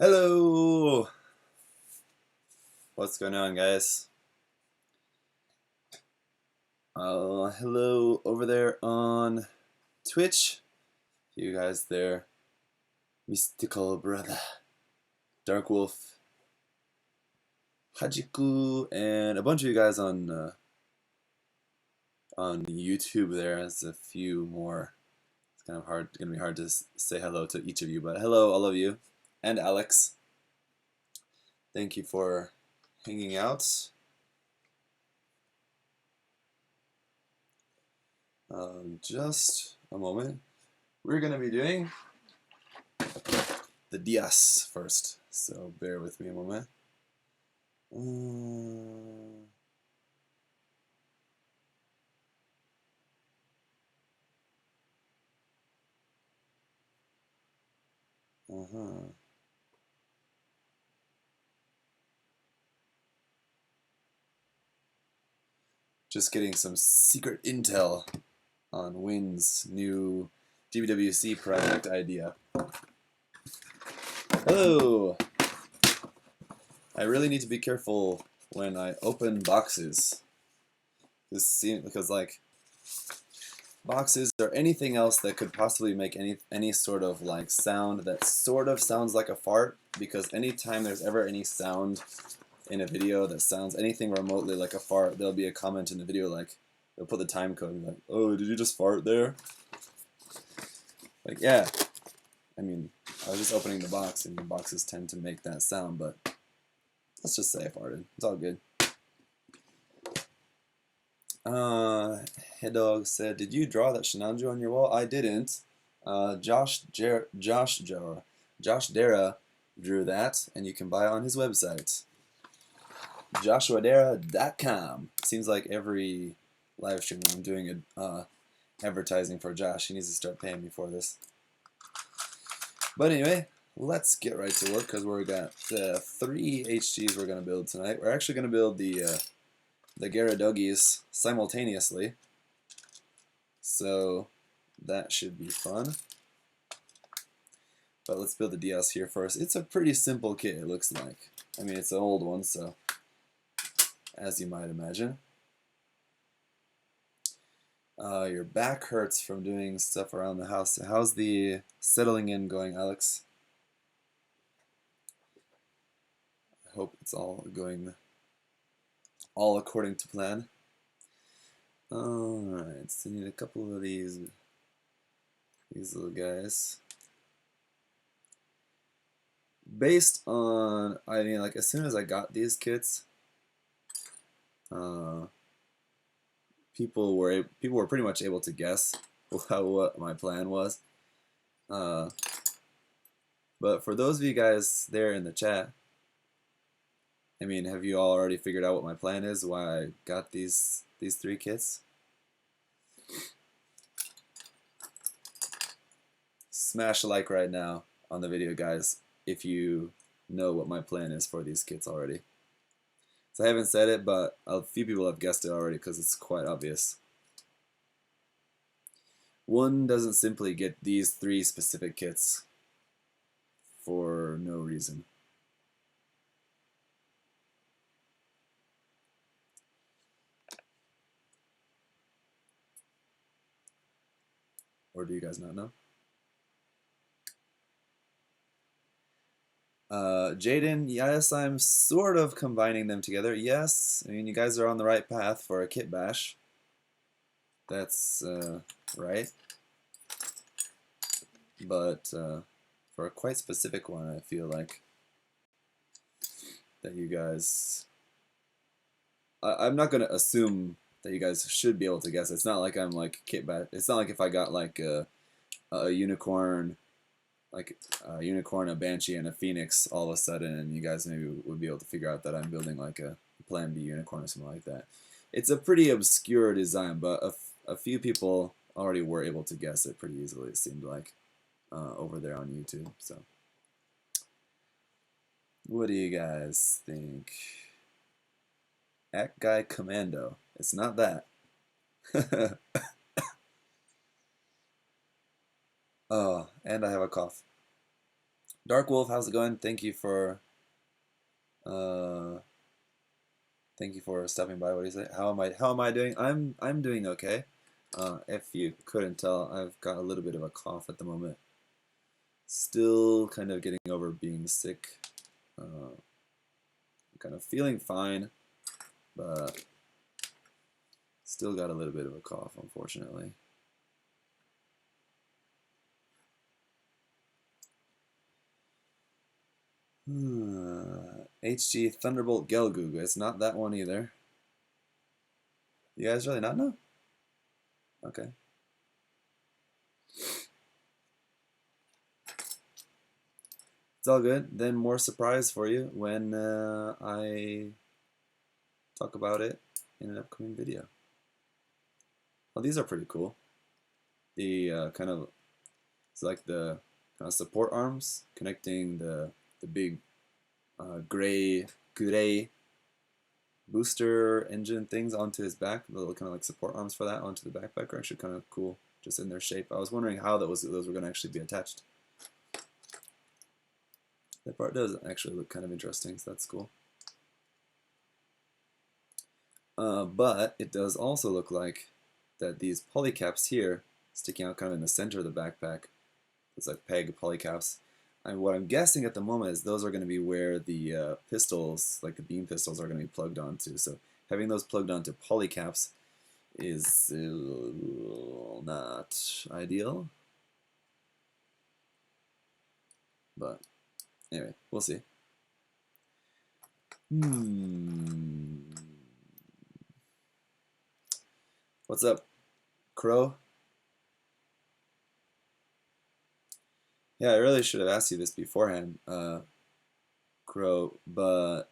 Hello! What's going on, guys? Hello over there on Twitch. You guys there. Mystical Brother, Dark Wolf, Hajiku, and a bunch of you guys on YouTube there. There's a few more. It's kind of hard. It's gonna be hard to say hello to each of you, but hello, all of you, and Alex. Thank you for hanging out. Just a moment. We're gonna be doing the DS first, so bear with me a moment. Just getting some secret intel on Wynn's new GBWC project idea. Hello! I really need to be careful when I open boxes. Because like boxes or anything else that could possibly make any sort of like sound that sort of sounds like a fart, because anytime there's ever any sound in a video that sounds anything remotely like a fart, there'll be a comment in the video like, they'll put the time code and be like, oh, did you just fart there? Like, yeah. I mean, I was just opening the box, and the boxes tend to make that sound, but let's just say I farted. It's all good. Headdog said, did you draw that Shinanju on your wall? I didn't. Josh Dara drew that, and you can buy it on his website. JoshuaDara.com. Seems like every live stream I'm doing advertising for Josh. He needs to start paying me for this. But anyway, let's get right to work, because we've got 3 HGs we're going to build tonight. We're actually going to build the Geara Dogies simultaneously, so that should be fun. But let's build the DS here first. It's a pretty simple kit, it looks like. I mean, it's an old one, so as you might imagine. Your back hurts from doing stuff around the house. How's the settling in going, Alex? I hope it's all going all according to plan. Alright, so I need a couple of these little guys. Based on, I mean, like, as soon as I got these kits, people were pretty much able to guess what my plan was. But for those of you guys there in the chat, I mean, have you all already figured out what my plan is? Why I got these 3 kits? Smash a like right now on the video, guys, if you know what my plan is for these kits already. So I haven't said it, but a few people have guessed it already because it's quite obvious. One doesn't simply get these 3 specific kits for no reason. Or do you guys not know? Jaden, yes, I'm sort of combining them together. Yes, I mean, you guys are on the right path for a kit bash. That's right. But for a quite specific one, I feel like that you guys... I'm not going to assume that you guys should be able to guess. It's not like I'm like kit bash. It's not like if I got like a unicorn, like a unicorn, a banshee, and a phoenix all of a sudden, and you guys maybe would be able to figure out that I'm building like a Plan B unicorn or something like that. It's a pretty obscure design, but a few people already were able to guess it pretty easily, it seemed like, over there on YouTube. So, what do you guys think? Act Guy Commando. It's not that. Oh, and I have a cough. Dark Wolf, how's it going? Uh, thank you for stopping by. What do you say? How am I doing? I'm doing okay. If you couldn't tell, I've got a little bit of a cough at the moment. Still kind of getting over being sick. Kind of feeling fine, but still got a little bit of a cough, unfortunately. HG Thunderbolt Gelgoog. It's not that one either. You guys really not know? Okay. It's all good. Then more surprise for you when I talk about it in an upcoming video. Well, these are pretty cool. The it's like the kind of support arms connecting the big gray booster engine things onto his back. The little kind of like support arms for that onto the backpack are actually kind of cool, just in their shape. I was wondering how those were going to actually be attached. That part does actually look kind of interesting, so that's cool. But it does also look like that these polycaps here, sticking out kind of in the center of the backpack, it's like peg polycaps. And what I'm guessing at the moment is those are going to be where the pistols, like the beam pistols, are going to be plugged onto. So having those plugged onto polycaps is not ideal. But anyway, we'll see. What's up, Crow? Yeah, I really should have asked you this beforehand, Crow, but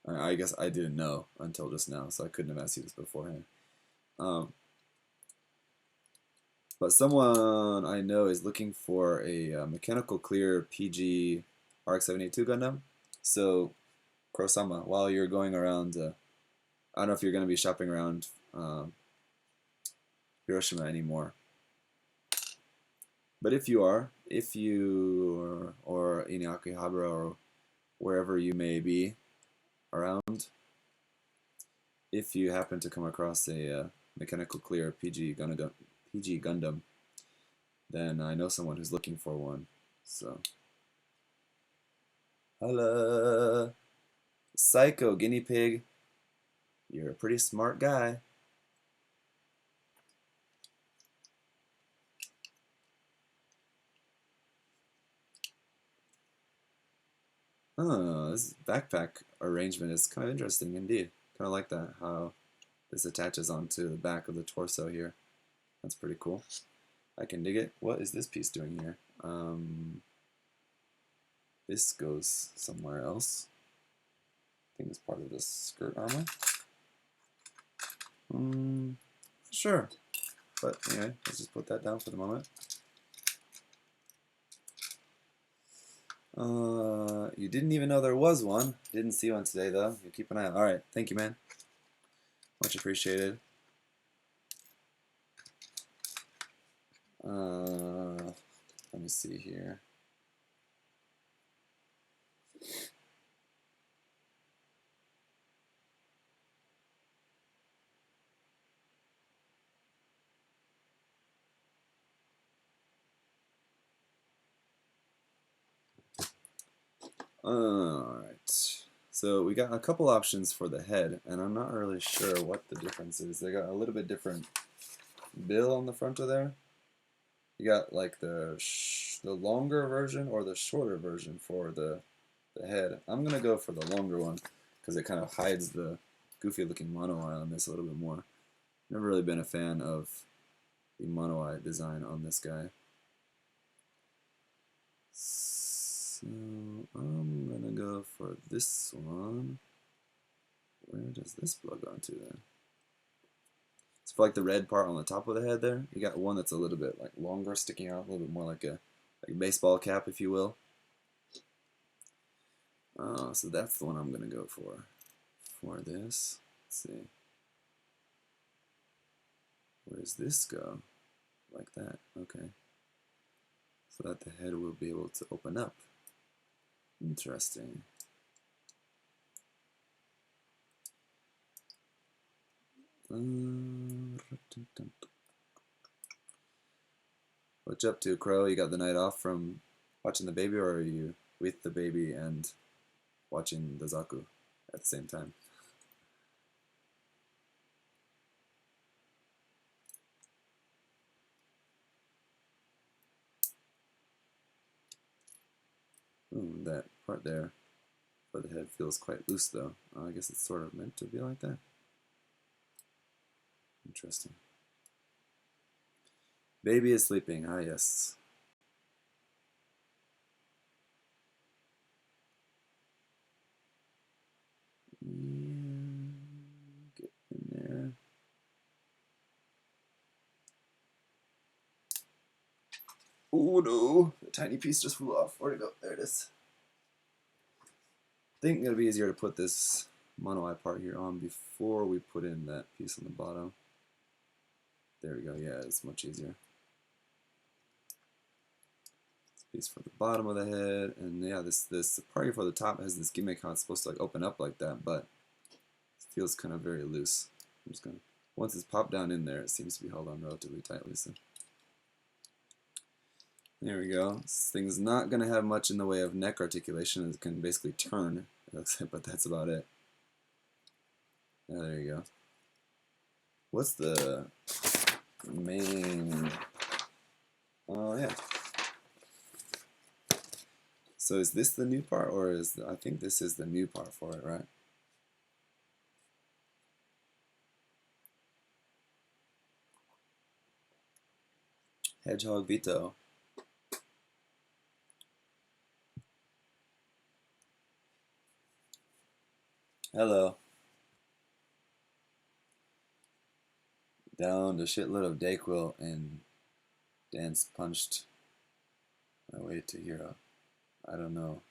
I guess I didn't know until just now, so I couldn't have asked you this beforehand. But someone I know is looking for a mechanical clear PG RX-782 Gundam. So, Kurosama, while you're going around, I don't know if you're going to be shopping around Hiroshima anymore. But if you are, or in Akihabara or wherever you may be around, if you happen to come across a mechanical clear PG Gundam, then I know someone who's looking for one. So, hello, Psycho Guinea Pig. You're a pretty smart guy. Oh, this backpack arrangement is kind of interesting indeed. Kind of like that, how this attaches onto the back of the torso here. That's pretty cool. I can dig it. What is this piece doing here? This goes somewhere else. I think it's part of the skirt armor. Sure. But anyway, let's just put that down for the moment. You didn't even know there was one. Didn't see one today though. You keep an eye out. Alright, thank you, man. Much appreciated. Let me see here. Alright. So we got a couple options for the head, and I'm not really sure what the difference is. They got a little bit different bill on the front of there. You got like the longer version or the shorter version for the head. I'm gonna go for the longer one because it kind of hides the goofy looking mono eye on this a little bit more. Never really been a fan of the mono eye design on this guy. So I'm gonna go for this one. Where does this plug onto then? It's for like the red part on the top of the head there. You got one that's a little bit like longer, sticking out a little bit more like a baseball cap, if you will. So that's the one I'm gonna go for this. Let's see. Where does this go? Like that. Okay. so that the head will be able to open up. Interesting. What you up to, Crow? You got the night off from watching the baby, or are you with the baby and watching the Zaku at the same time? Ooh, that part there for the head feels quite loose, though. I guess it's sort of meant to be like that. Interesting. Baby is sleeping. Ah, yes. Yeah, get in there. Oh no, the tiny piece just flew off. Where'd it go? There it is. I think it'll be easier to put this mono eye part here on before we put in that piece on the bottom. There we go. Yeah, it's much easier. This piece for the bottom of the head, and yeah, this part here for the top has this gimmick how it's supposed to like open up like that, but it feels kind of very loose. I'm just gonna once it's popped down in there, it seems to be held on relatively tightly. So there we go. This thing's not gonna have much in the way of neck articulation. It can basically turn, but that's about it. Yeah, there you go. What's the main? Oh yeah. So is this the new part, or is I think this is the new part for it, right? Hedgehog Vito. Hello. Downed a shitload of Dayquil and dance punched my way to hero. I don't know.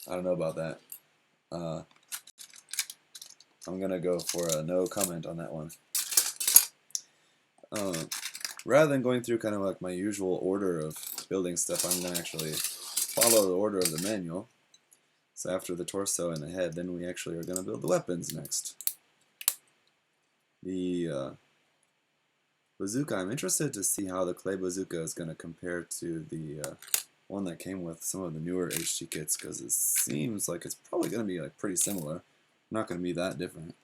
I don't know about that. I'm gonna go for a no comment on that one. Rather than going through kind of like my usual order of building stuff, I'm gonna actually follow the order of the manual. So after the torso and the head, then we actually are gonna build the weapons next. The bazooka, I'm interested to see how the clay bazooka is gonna compare to the one that came with some of the newer HG kits, because it seems like it's probably gonna be like pretty similar. Not gonna be that different.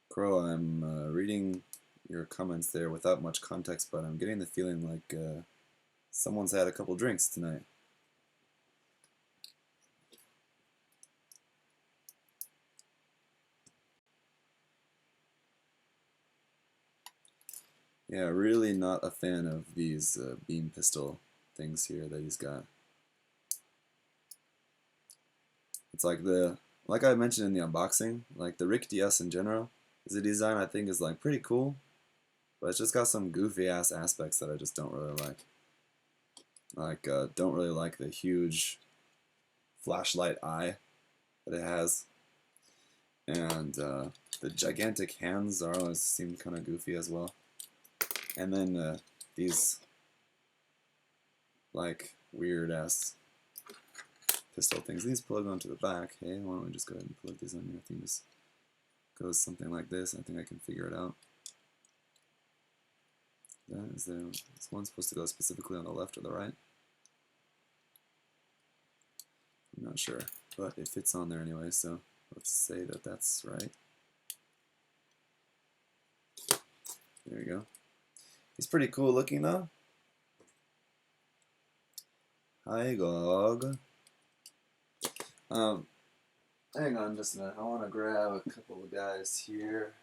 Crow, I'm reading your comments there without much context, but I'm getting the feeling like someone's had a couple drinks tonight. Yeah, really not a fan of these beam pistol things here that he's got. It's like like I mentioned in the unboxing, like the Rick DS in general, is a design I think is like pretty cool, but it's just got some goofy ass aspects that I just don't really like. Like, don't really like the huge flashlight eye that it has, and the gigantic hands are always seem kind of goofy as well. And then these like weird ass pistol things. These plug onto the back. Hey, why don't we just go ahead and plug these on here? I think this goes something like this. I think I can figure it out. Is one supposed to go specifically on the left or the right? I'm not sure, but it fits on there anyway, so let's say that that's right. There you go. He's pretty cool looking though. Hi, Gog. Hang on just a minute. I want to grab a couple of guys here.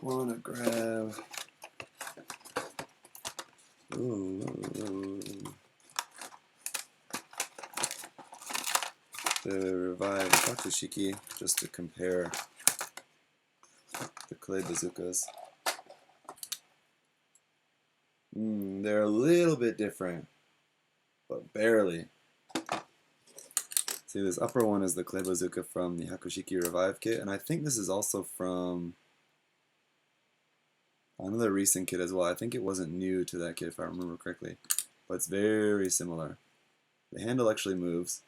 wanna grab. The revived Takushiki, just to compare the clay bazookas. They're a little bit different, but barely. See, this upper one is the clay bazooka from the Hakushiki Revive kit, and I think this is also from another recent kit as well. I think it wasn't new to that kit if I remember correctly, but it's very similar. The handle actually moves,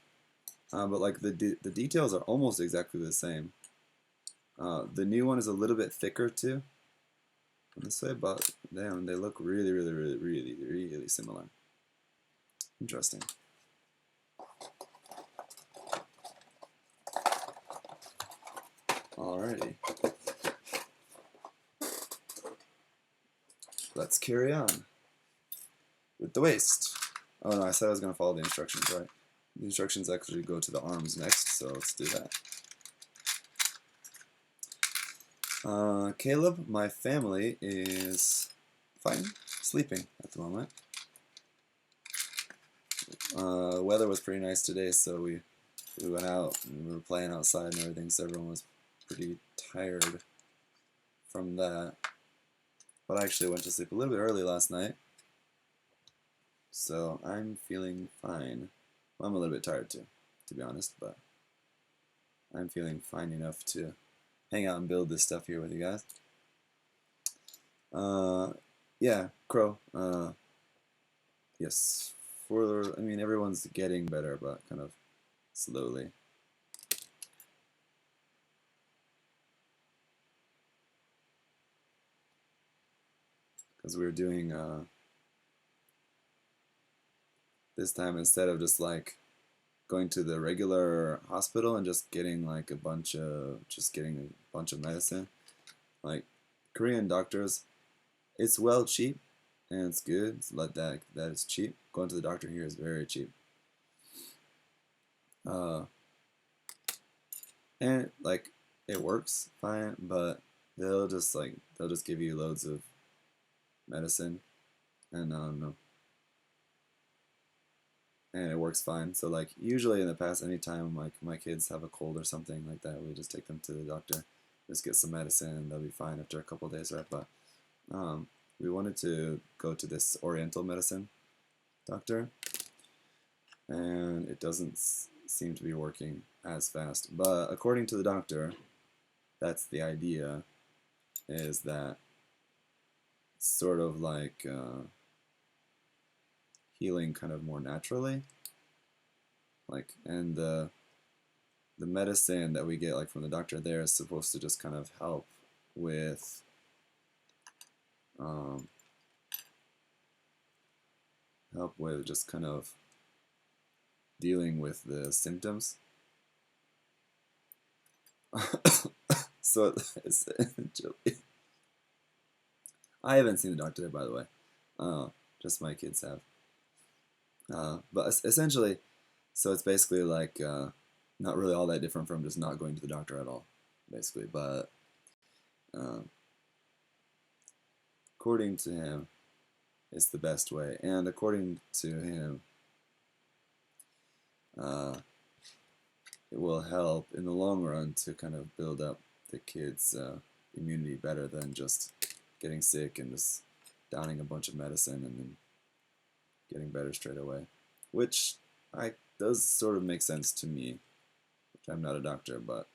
but like the details are almost exactly the same. The new one is a little bit thicker too. On this way, but damn, they look really similar. Interesting. Alrighty. Let's carry on with the waist. Oh no, I said I was going to follow the instructions, right? The instructions actually go to the arms next, so let's do that. Caleb, my family is fine, sleeping at the moment. The weather was pretty nice today, so we went out and we were playing outside and everything, so everyone was pretty tired from that. But I actually went to sleep a little bit early last night, so I'm feeling fine. Well, I'm a little bit tired too, to be honest, but I'm feeling fine enough to hang out and build this stuff here with you guys. Yeah, Crow. Yes, I mean, everyone's getting better, but kind of slowly. Because we were doing, this time, instead of just like going to the regular hospital and just getting like a bunch of medicine, like Korean doctors, it's well cheap and it's good. It's like that is cheap. Going to the doctor here is very cheap. And like it works fine, but they'll just give you loads of medicine, and I don't know, and it works fine. So like usually in the past, anytime like my kids have a cold or something like that, we just take them to the doctor, just get some medicine, and they'll be fine after a couple of days, right? But we wanted to go to this Oriental medicine doctor, and it doesn't seem to be working as fast. But according to the doctor, that's the idea, is that it's sort of like healing kind of more naturally, like, and the medicine that we get like from the doctor there is supposed to just kind of help with just kind of dealing with the symptoms. So essentially, I haven't seen the doctor there, by the way. Just my kids have. But essentially, so it's basically like not really all that different from just not going to the doctor at all, basically. But according to him, it's the best way, and according to him, it will help in the long run to kind of build up the kids' immunity better than just getting sick and just downing a bunch of medicine and then getting better straight away, which does sort of make sense to me. I'm not a doctor, but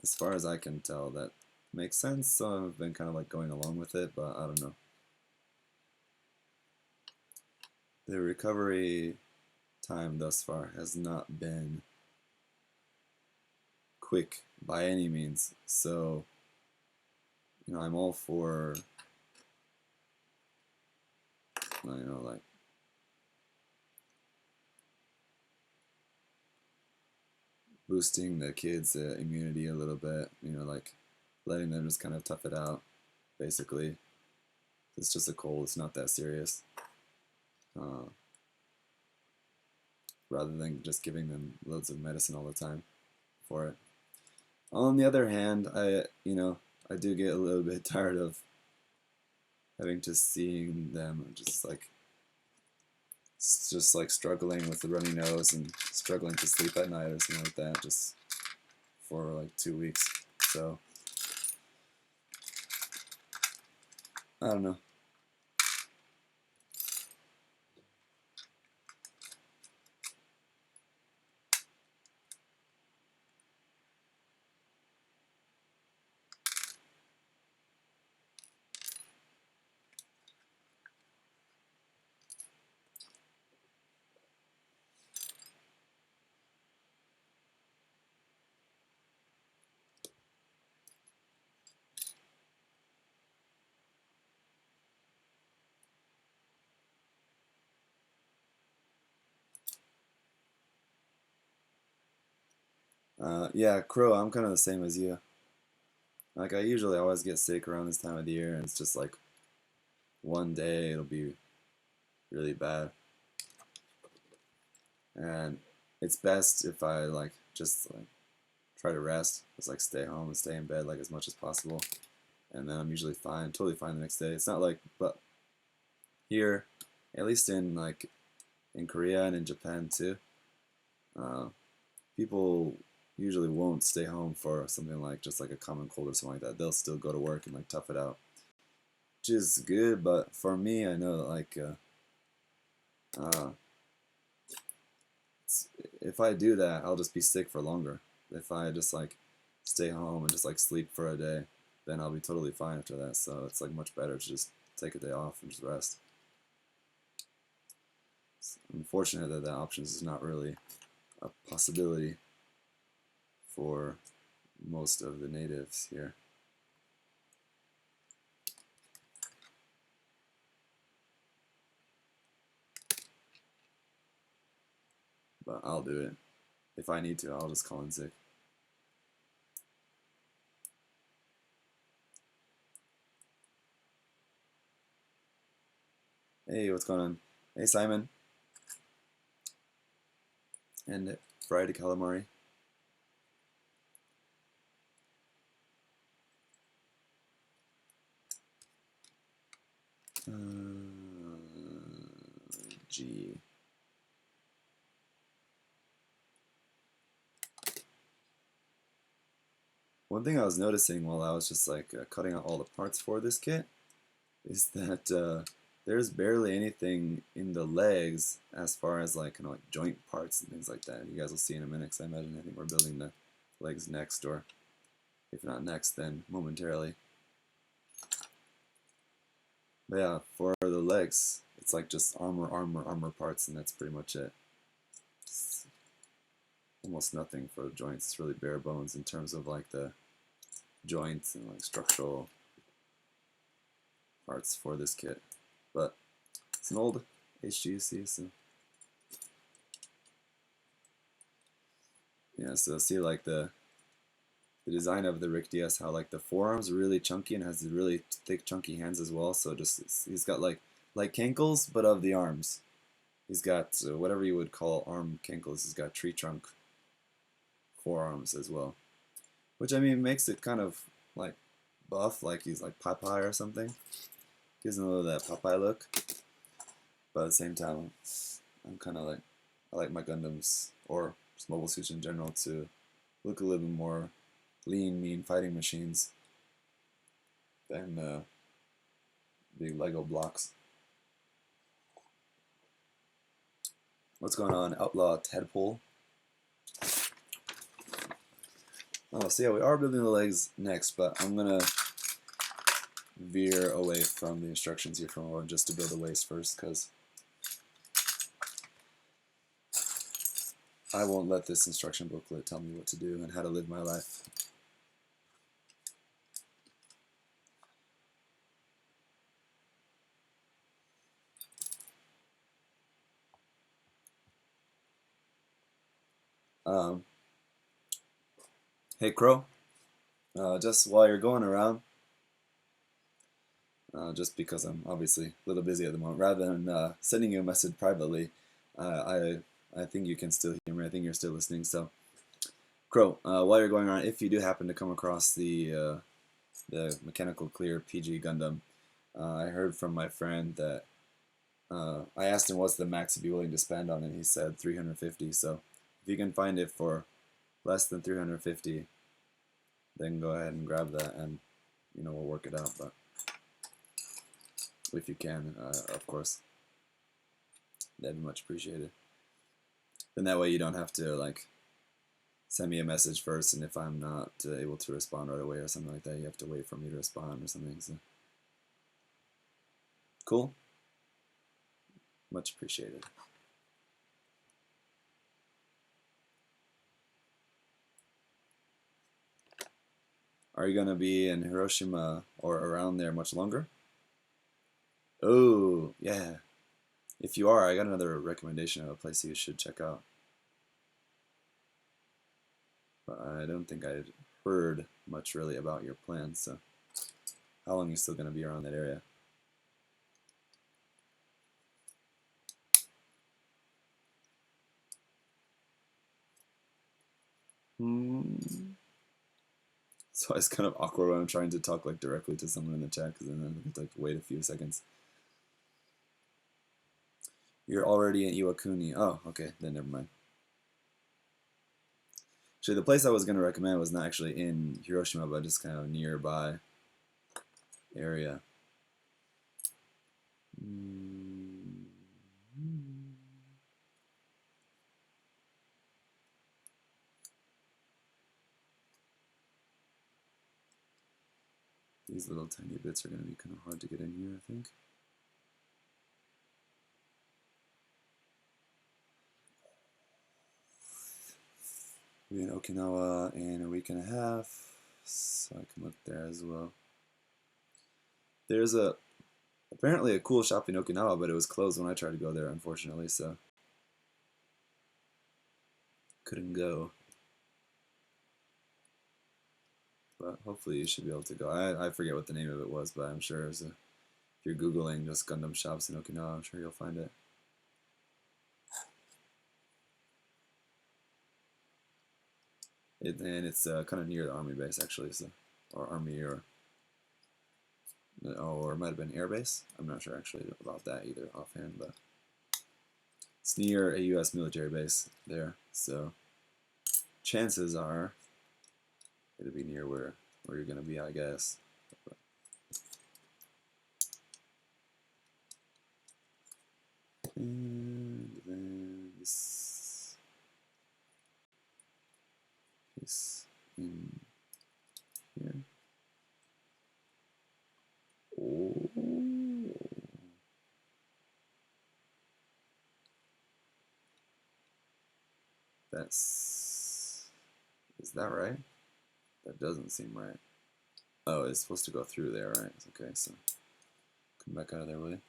as far as I can tell, that makes sense. So I've been kind of like going along with it, but I don't know. The recovery time thus far has not been quick by any means, so I'm all for like boosting the kids' immunity a little bit, like letting them just kind of tough it out, basically. It's just a cold, it's not that serious. Rather than just giving them loads of medicine all the time for it. On the other hand, I do get a little bit tired of having to seeing them just like struggling with the runny nose and struggling to sleep at night or something like that, just for like 2 weeks. So I don't know. Yeah, Crow, I'm kind of the same as you. Like, I usually always get sick around this time of the year, and it's just like one day it'll be really bad. And it's best if I like just like try to rest, just like stay home and stay in bed like as much as possible. And then I'm usually fine, totally fine the next day. It's not like, but here, at least in Korea and in Japan too, uh, people usually won't stay home for something like just like a common cold or something like that. They'll still go to work and like tough it out, which is good. But for me, I know that uh, if I do that, I'll just be sick for longer. If I just like stay home and just like sleep for a day, then I'll be totally fine after that. So it's like much better to just take a day off and just rest. It's unfortunate that that option is not really a possibility for most of the natives here. But I'll do it. If I need to, I'll just call in sick. Hey, what's going on? Hey, Simon. And fried calamari. G. One thing I was noticing while I was just like cutting out all the parts for this kit is that there's barely anything in the legs as far as like like joint parts and things like that. You guys will see in a minute, because I think we're building the legs next, or if not next, then momentarily. But yeah, for the legs, it's like just armor parts, and that's pretty much it. It's almost nothing for the joints. It's really bare bones in terms of like the joints and like structural parts for this kit. But it's an old HGUC, so yeah. So see like the design of the Rick DS, how like the forearms are really chunky and has really thick chunky hands as well. So just he's got like cankles, but of the arms. He's got whatever you would call arm cankles. He's got tree trunk forearms as well, which I mean makes it kind of like buff, like he's like Popeye or something. Gives him a little of that Popeye look. But at the same time, I'm kind of like, I like my Gundams or just mobile suits in general to look a little bit more lean, mean fighting machines than big Lego blocks. What's going on, Outlaw Tadpole? Oh, so yeah, we are building the legs next, but I'm gonna veer away from the instructions here for a moment just to build the waist first, because I won't let this instruction booklet tell me what to do and how to live my life. Hey Crow, just while you're going around, just because I'm obviously a little busy at the moment, rather than sending you a message privately, I think you can still hear me. I think you're still listening. So, Crow, while you're going around, if you do happen to come across the the mechanical clear PG Gundam. I heard from my friend that I asked him what's the max he'd be willing to spend on it. He said 350. So if you can find it for less than 350, then go ahead and grab that, and we'll work it out. But if you can, of course, that'd be much appreciated. Then that way you don't have to like send me a message first, and if I'm not able to respond right away or something like that, you have to wait for me to respond or something. So cool. Much appreciated. Are you going to be in Hiroshima or around there much longer? Oh, yeah. If you are, I got another recommendation of a place you should check out. But I don't think I'd heard much really about your plans, so how long are you still going to be around that area? So it's kind of awkward when I'm trying to talk like directly to someone in the chat, because then I have to like wait a few seconds. You're already in Iwakuni. Oh, okay, then never mind. Actually, the place I was going to recommend was not actually in Hiroshima, but just kind of nearby area. These little tiny bits are going to be kind of hard to get in here, I think. We'll be in Okinawa in a week and a half, so I can look there as well. There's apparently a cool shop in Okinawa, but it was closed when I tried to go there, unfortunately, so couldn't go. But hopefully you should be able to go. I forget what the name of it was, but I'm sure if you're Googling just Gundam shops in Okinawa, I'm sure you'll find it. And it's kind of near the army base, actually, so, or army, or it might have been air base. I'm not sure actually about that either offhand, but it's near a U.S. military base there, so chances are it'll be near where you're going to be, I guess. And then this piece in here. Oh. Is that right? That doesn't seem right. Oh, it's supposed to go through there, right? Okay, so come back out of there, will you?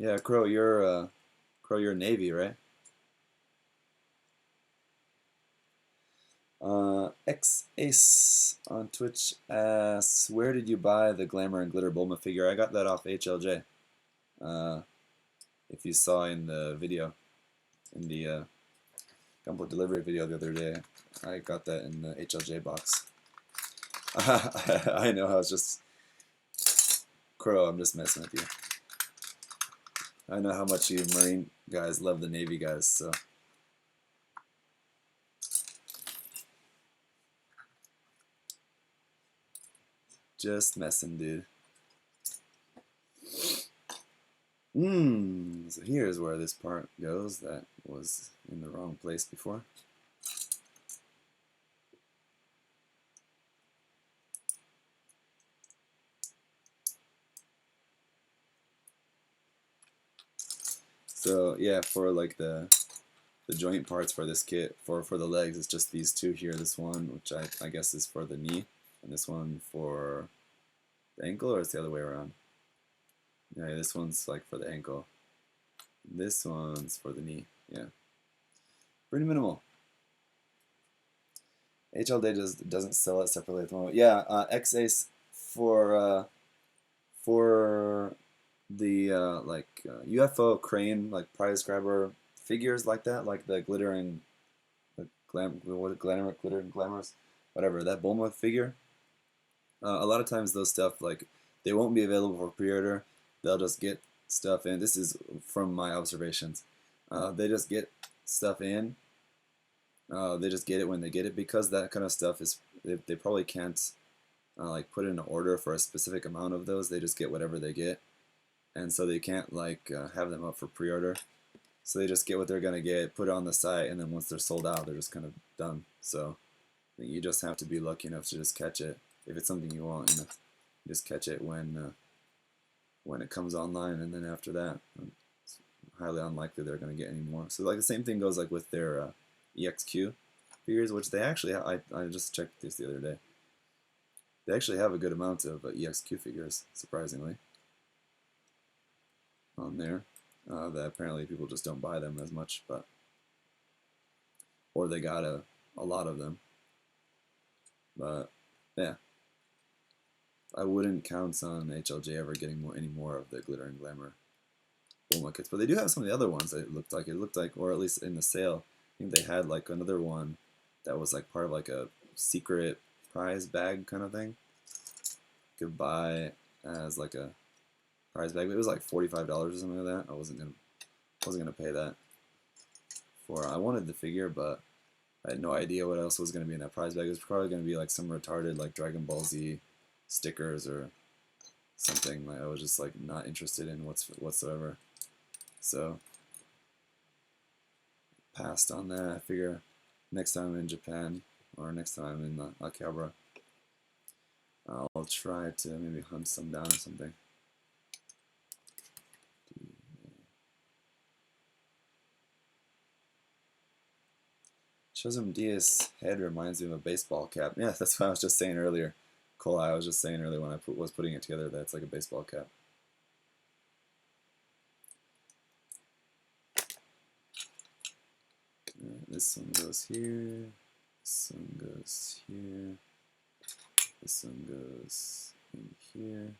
Yeah, Crow, you're Navy, right? X-Ace on Twitch asks, where did you buy the Glamour and Glitter Bulma figure? I got that off HLJ. If you saw in the video, in the Gumbo delivery video the other day, I got that in the HLJ box. I know, I was just... Crow, I'm just messing with you. I know how much you Marine guys love the Navy guys, so... Just messing, dude. So here's where this part goes that was in the wrong place before. So yeah, for like the joint parts for this kit, for the legs, it's just these two here. This one, which I guess is for the knee, and this one for the ankle, or it's the other way around? Yeah, this one's like for the ankle. This one's for the knee. Yeah, pretty minimal. HLD doesn't sell it separately at the moment. Yeah, X-Ace for the UFO crane like prize grabber figures like that, like the glittering, glitter and glamorous, whatever that Bulma figure. A lot of times those stuff like they won't be available for pre-order. They'll just get stuff in. This is from my observations. They just get stuff in. They just get it when they get it because that kind of stuff is they probably can't like put in an order for a specific amount of those. They just get whatever they get, and so they can't like have them up for pre-order. So they just get what they're gonna get, put it on the site, and then once they're sold out, they're just kind of done. So I think you just have to be lucky enough to just catch it if it's something you want. You just catch it when it comes online, and then after that, it's highly unlikely they're gonna get any more. So like the same thing goes like with their EXQ figures, which they actually I just checked this the other day. They actually have a good amount of EXQ figures, surprisingly, on there. That apparently people just don't buy them as much, but or they got a lot of them. But yeah, I wouldn't count on HLJ ever getting any more of the glitter and glamour Bulma kits, but they do have some of the other ones. It looked like, or at least in the sale, I think they had like another one that was like part of like a secret prize bag kind of thing. You could buy as like a prize bag. It was like $45 or something like that. I wasn't gonna pay that for. I wanted the figure, but I had no idea what else was gonna be in that prize bag. It was probably gonna be like some retarded like Dragon Ball Z stickers or something. Like I was just like not interested in whatsoever. So passed on that. I figure next time I'm in Japan or next time I'm in Akihabara, I'll try to maybe hunt some down or something. Schuzrm Diaz head reminds me of a baseball cap. Yeah, that's what I was just saying earlier. Cole, I was just saying earlier when I was putting it together that it's like a baseball cap. This one goes here. This one goes here. This one goes in here.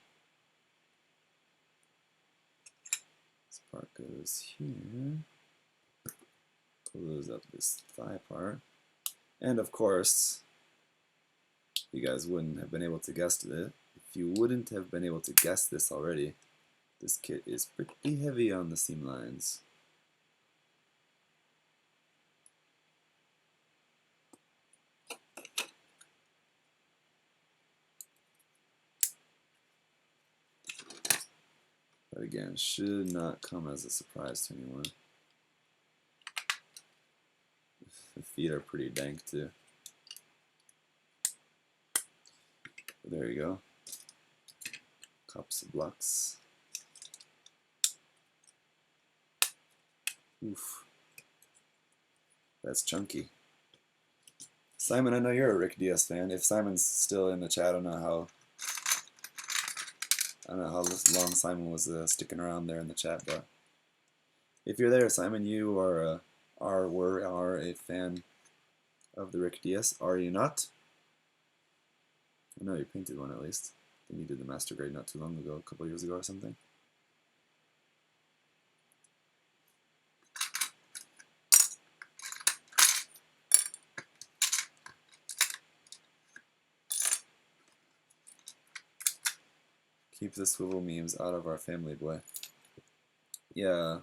This part goes here. Close up this thigh part. And of course, you guys wouldn't have been able to guess it. If you wouldn't have been able to guess this already, this kit is pretty heavy on the seam lines. But again, should not come as a surprise to anyone. The feet are pretty dank too. But there you go. Cups of blocks. Oof. That's chunky. Simon, I know you're a Rick Diaz fan. If Simon's still in the chat, I don't know how long Simon was sticking around there in the chat, but if you're there, Simon, you were a fan of the Rick Diaz. Are you not? I know you painted one at least. I think you did the master grade not too long ago, a couple years ago or something. Keep the swivel memes out of our family, boy. Yeah.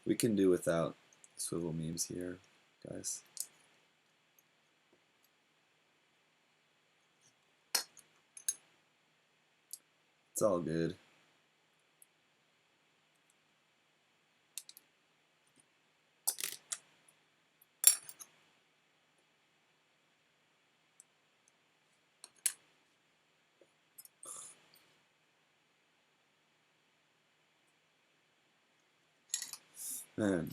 We can do without swivel memes here, guys. It's all good. Man,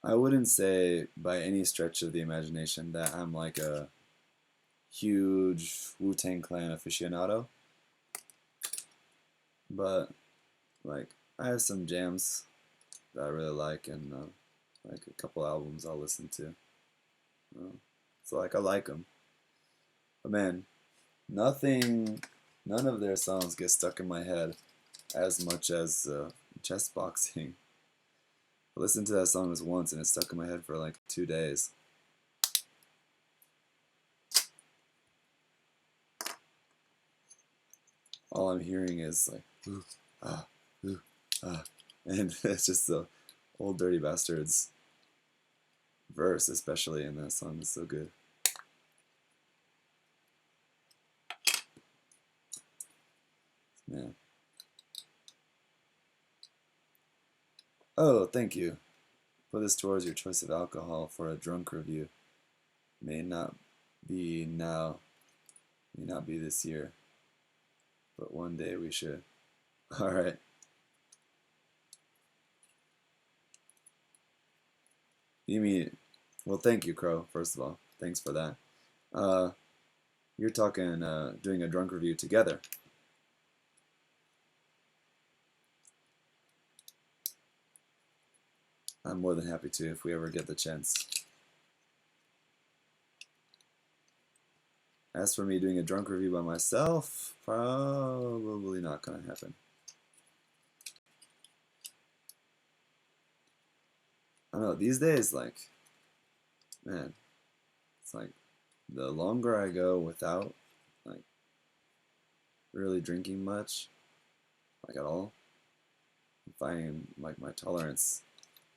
I wouldn't say by any stretch of the imagination that I'm like a huge Wu-Tang Clan aficionado. but like I have some jams that I really like, and like a couple albums I'll listen to. So like I like them, but man, none of their songs get stuck in my head as much as chess boxing. I listened to that song once and it stuck in my head for like 2 days. All I'm hearing is like ooh, ah, ooh, ah, and it's just the old dirty bastards verse, especially in that song, is so good. Yeah. Oh, thank you. Put this towards your choice of alcohol for a drunk review. May not be now, may not be this year, but one day we should. All right. You mean, well, thank you, Crow, first of all. Thanks for that. You're talking doing a drunk review together. I'm more than happy to if we ever get the chance. As for me doing a drunk review by myself, probably not going to happen. I don't know, these days, like, man, it's like the longer I go without, like, really drinking much, like at all, I'm finding, like, my tolerance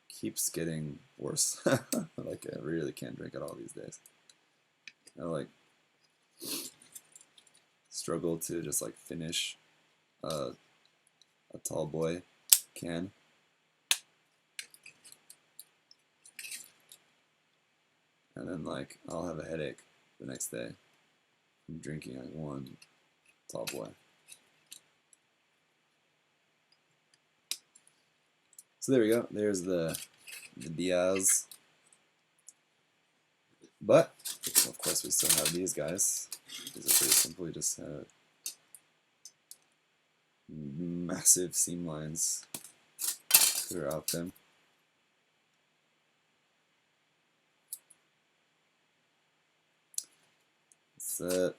keeps getting worse. Like, I really can't drink at all these days. I, like, struggle to just, like, finish a tall boy can. And then, like, I'll have a headache the next day from drinking, like, one tall boy. So there we go. There's the Diaz. But, of course, we still have these guys. These are pretty simple. We just have massive seam lines throughout them. That's it.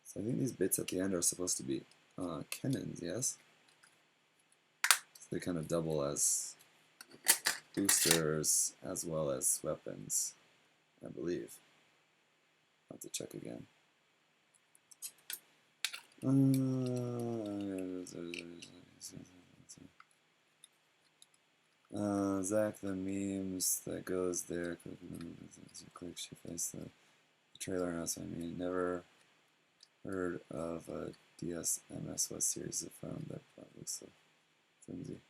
So I think these bits at the end are supposed to be cannons, yes? So they kind of double as boosters as well as weapons, I believe. I'll have to check again. Zach, the memes that goes there. Click, she faced the trailer now, so I mean, never heard of a DSMS West series of film that looks so flimsy.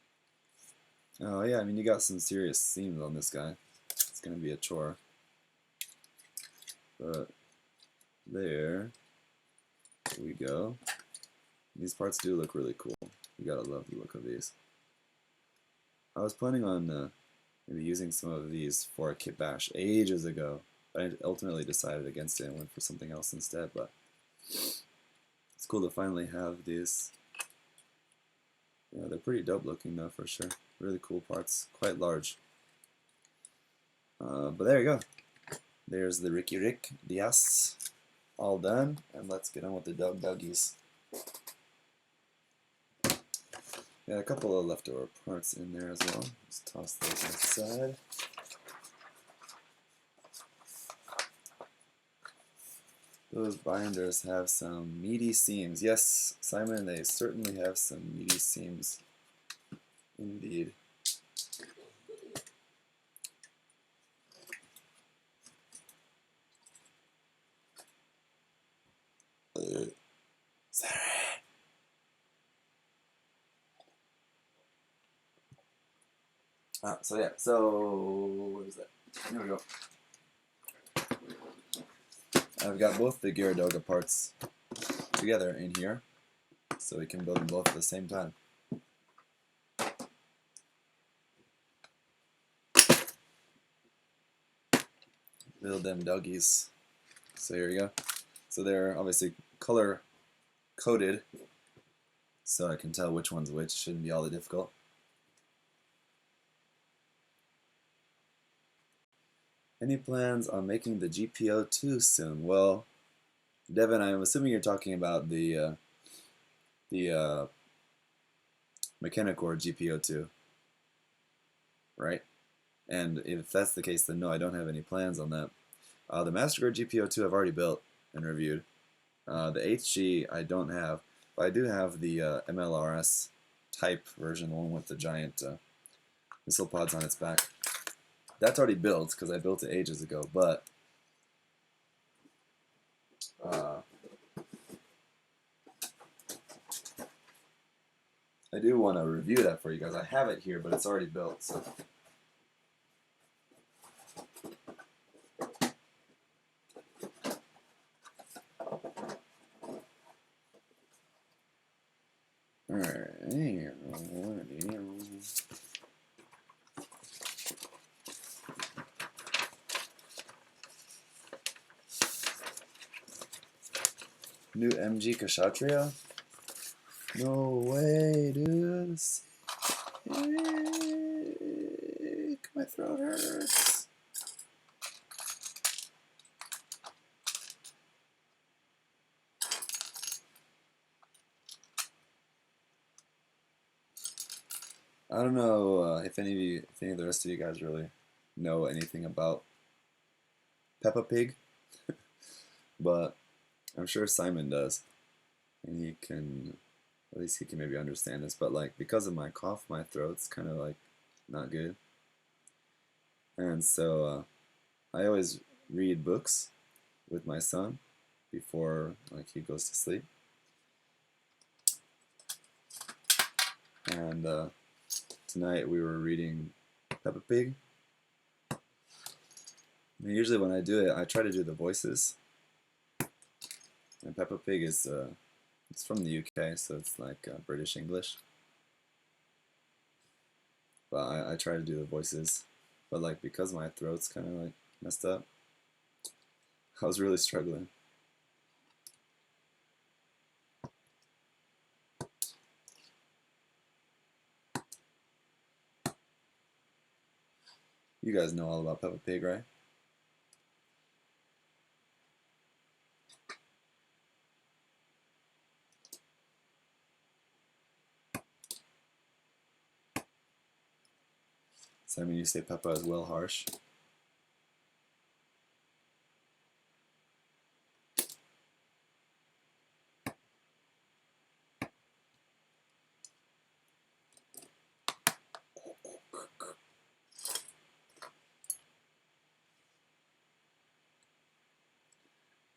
Oh yeah, I mean, you got some serious seams on this guy. It's gonna be a chore. But there we go. These parts do look really cool. You gotta love the look of these. I was planning on maybe using some of these for a kit bash ages ago, but I ultimately decided against it and went for something else instead. But it's cool to finally have these. Yeah, they're pretty dope looking though, for sure. Really cool parts, quite large. But there you go. There's the Ricky Rick Diaz, all done, and let's get on with the Doug Dougies. Got a couple of leftover parts in there as well. Just toss those aside. Those binders have some meaty seams. Yes, Simon, they certainly have some meaty seams. Indeed. Sorry. So yeah, so where is that? Here we go. I've got both the Geara Doga parts together in here, so we can build them both at the same time. Build them doggies. So here we go. So they're obviously color coded, so I can tell which one's which. Shouldn't be all that difficult. Any plans on making the GPO2 soon? Well, Devin, I'm assuming you're talking about the Mechanicore GPO2, right? And if that's the case, then no, I don't have any plans on that. The Mastercard GPO2 I've already built and reviewed. The HG I don't have, but I do have the MLRS type version, the one with the giant missile pods on its back. That's already built because I built it ages ago, but I do want to review that for you guys. I have it here, but it's already built. So. New MG Kshatriya? No way, dude. Sick. My throat hurts. I don't know if any of the rest of you guys really know anything about Peppa Pig, but I'm sure Simon does, and he can, at least he can maybe understand this. But like because of my cough, my throat's kind of like not good, and so I always read books with my son before like he goes to sleep, and tonight we were reading Peppa Pig. And usually when I do it, I try to do the voices. And Peppa Pig is it's from the UK, so it's like British English. But I try to do the voices. But like because my throat's kind of like messed up, I was really struggling. You guys know all about Peppa Pig, right? So I mean, you say Peppa as well, harsh.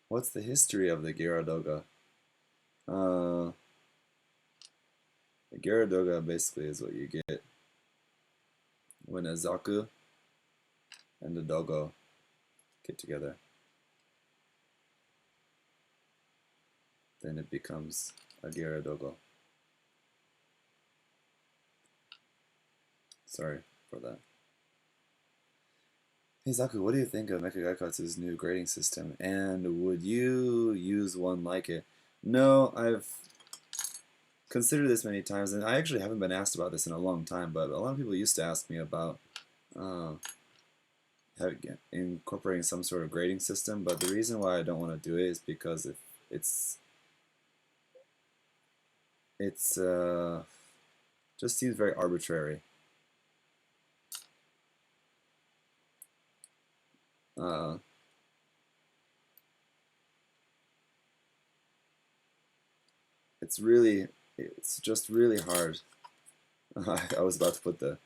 What's the history of the Geara Doga? The Geara Doga basically is what you get when a Zaku and a Dogo get together. Then it becomes a Geara Dogo. Sorry for that. Hey Zaku, what do you think of Mechagoikatsu's new grading system, and would you use one like it? No, I've considered this many times, and I actually haven't been asked about this in a long time, but a lot of people used to ask me about incorporating some sort of grading system, but the reason why I don't want to do it is because if it's just seems very arbitrary. It's just really hard. I was about to put the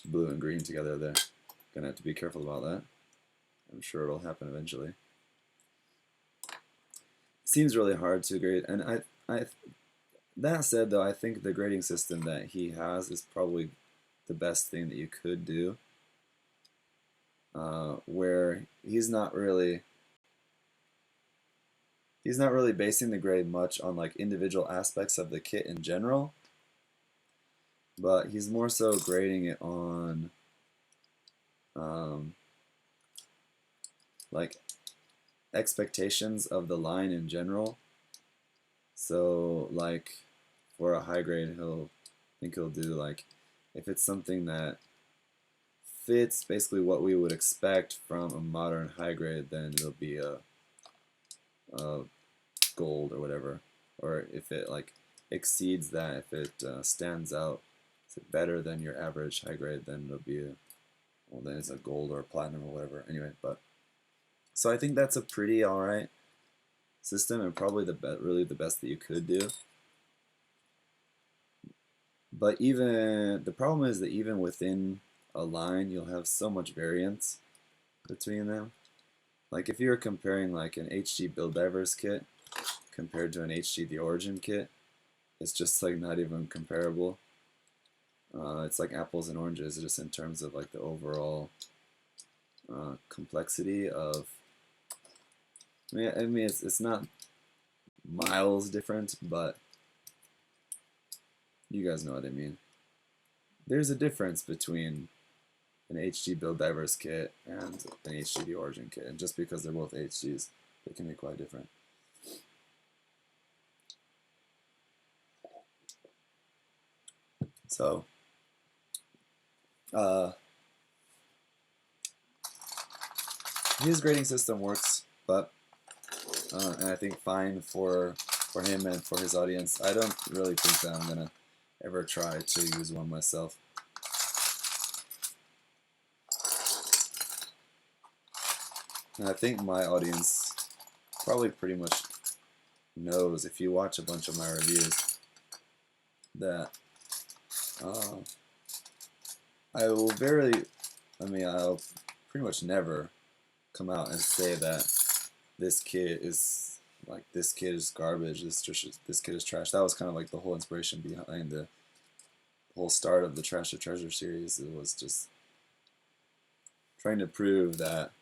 blue and green together there. Gonna have to be careful about that. I'm sure it'll happen eventually. Seems really hard to grade, and that said though, I think the grading system that he has is probably the best thing that you could do. Where he's not really basing the grade much on like individual aspects of the kit in general, but he's more so grading it on like expectations of the line in general. So like for a high grade, he'll do like if it's something that fits basically what we would expect from a modern high grade, then it'll be a gold or whatever. Or if it like exceeds that, if it stands out better than your average high grade, then it'll be well, then it's a gold or a platinum or whatever. Anyway, but so I think that's a pretty alright system and probably really the best that you could do. But even the problem is that even within a line, you'll have so much variance between them. Like if you're comparing like an HG Build Divers kit compared to an HG The Origin kit, it's just like not even comparable. It's like apples and oranges just in terms of like the overall complexity of. I mean it's not miles different, but you guys know what I mean. There's a difference between an HG Build Divers kit and an HG The Origin kit, and just because they're both HGs, they can be quite different. So, his grading system works, but and I think fine for him and for his audience. I don't really think that I'm gonna ever try to use one myself. And I think my audience probably pretty much knows, if you watch a bunch of my reviews, that I'll pretty much never come out and say that this kit is garbage, this kit is trash. That was kind of like the whole inspiration behind the whole start of the Trash to Treasure series. It was just trying to prove that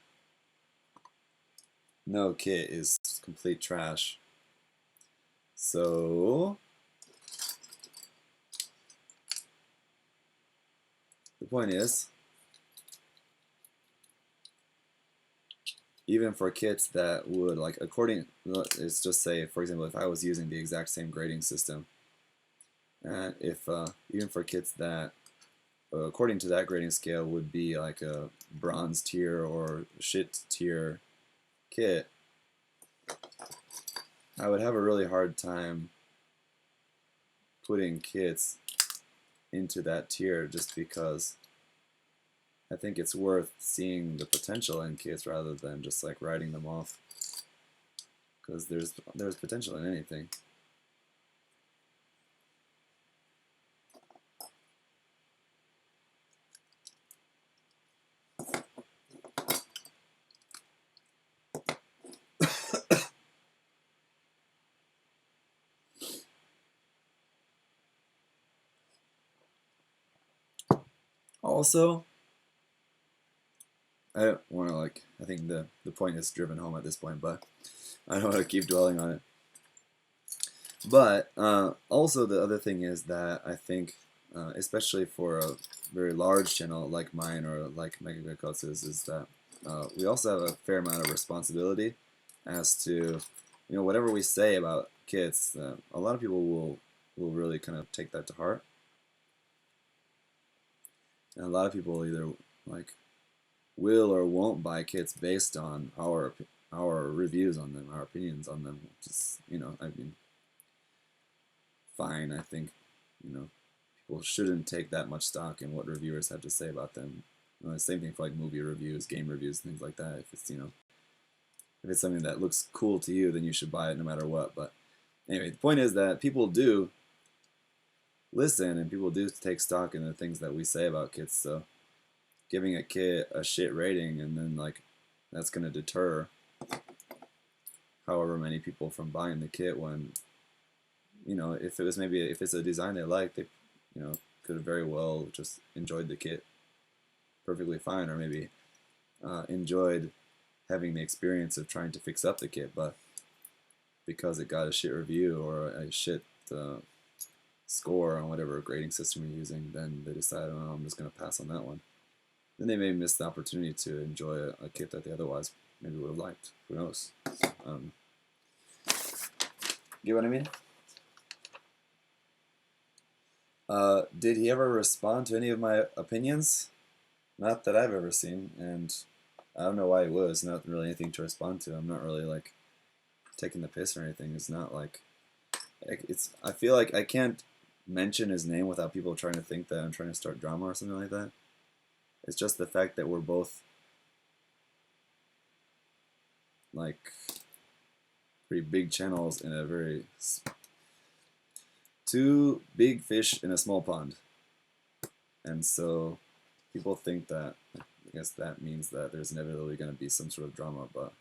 no kit is complete trash. So the point is, even for kits that would, like, let's just say, for example, if I was using the exact same grading system, and if even for kits that, according to that grading scale, would be like a bronze tier or shit tier kit, I would have a really hard time putting kits into that tier, just because I think it's worth seeing the potential in kits rather than just like writing them off, because there's potential in anything. Also, I don't want to I think the point is driven home at this point, but I don't want to keep dwelling on it. But also the other thing is that I think, especially for a very large channel like mine or like Megakotsu's, is that we also have a fair amount of responsibility as to, whatever we say about kits. A lot of people will really kind of take that to heart, and a lot of people either like will or won't buy kits based on our reviews on them, our opinions on them. Just, I mean, fine. I think, people shouldn't take that much stock in what reviewers have to say about them. Same thing for like movie reviews, game reviews, things like that. If it's, if it's something that looks cool to you, then you should buy it no matter what. But anyway, the point is that people do listen and people do take stock in the things that we say about kits. So giving a kit a shit rating and then like that's going to deter however many people from buying the kit, when if it's a design they like, they could have very well just enjoyed the kit perfectly fine, or maybe enjoyed having the experience of trying to fix up the kit, but because it got a shit review or a shit score on whatever grading system you're using, then they decide, oh, I'm just going to pass on that one. Then they may miss the opportunity to enjoy a kit that they otherwise maybe would have liked. Who knows? Get what I mean? Did he ever respond to any of my opinions? Not that I've ever seen, and I don't know why he was. Not really anything to respond to. I'm not really like taking the piss or anything. It's not like it's. I feel like I can't mention his name without people trying to think that I'm trying to start drama or something like that. It's just the fact that we're both like pretty big channels in a very two big fish in a small pond, and so people think that. I guess that means that there's inevitably going to be some sort of drama, but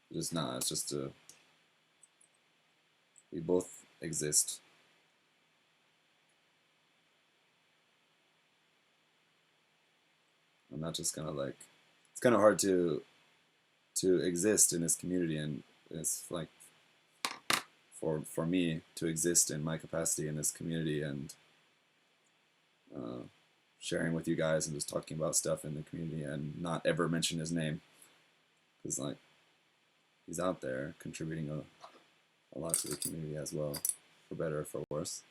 it's just not. It's just we both exist. I'm not just gonna like. It's kind of hard to exist in this community, and it's like for me to exist in my capacity in this community and sharing with you guys and just talking about stuff in the community and not ever mention his name, because like he's out there contributing a lot to the community as well, for better or for worse.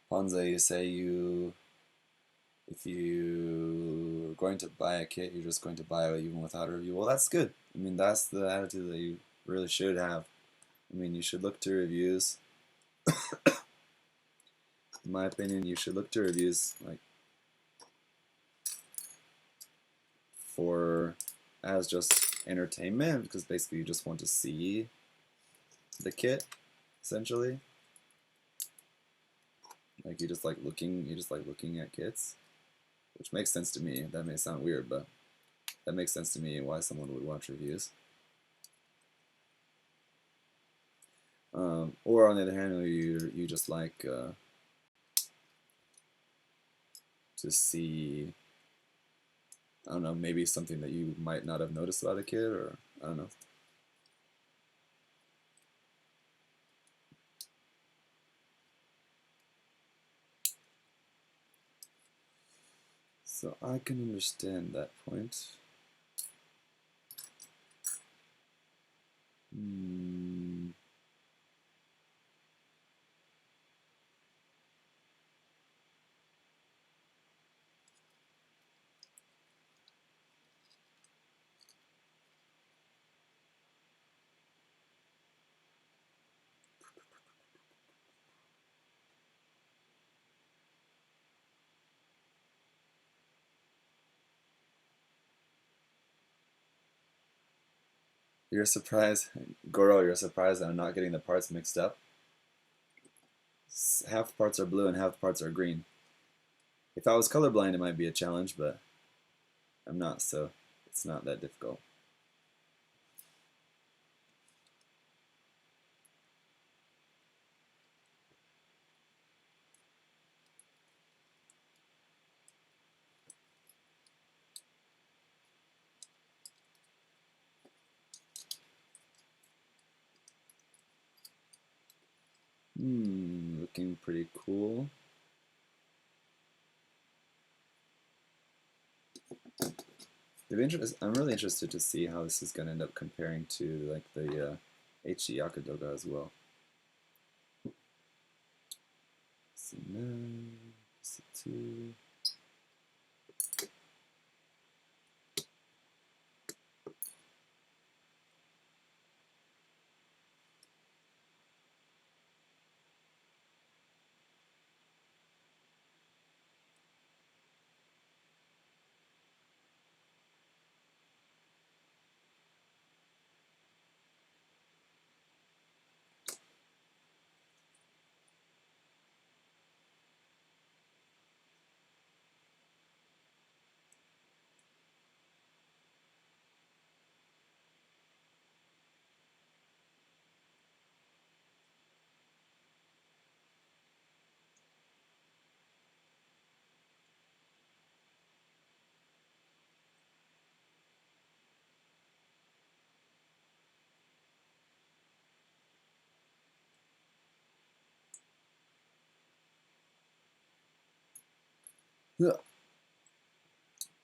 Ponze, you say if you're going to buy a kit, you're just going to buy it even without a review. Well, that's good. I mean, that's the attitude that you really should have. I mean, you should look to reviews. In my opinion, you should look to reviews like for as just entertainment, because basically you just want to see the kit, essentially. Like you just like looking at kits, which makes sense to me. That may sound weird, but that makes sense to me why someone would watch reviews. Or on the other hand, you just like to see, I don't know, maybe something that you might not have noticed about a kid, or I don't know. So I can understand that point. You're surprised, Goro, you're surprised that I'm not getting the parts mixed up? Half the parts are blue and half the parts are green. If I was colorblind, it might be a challenge, but I'm not, so it's not that difficult. Looking pretty cool. I'm really interested to see how this is going to end up comparing to like the Geara Doga as well. C9, C2.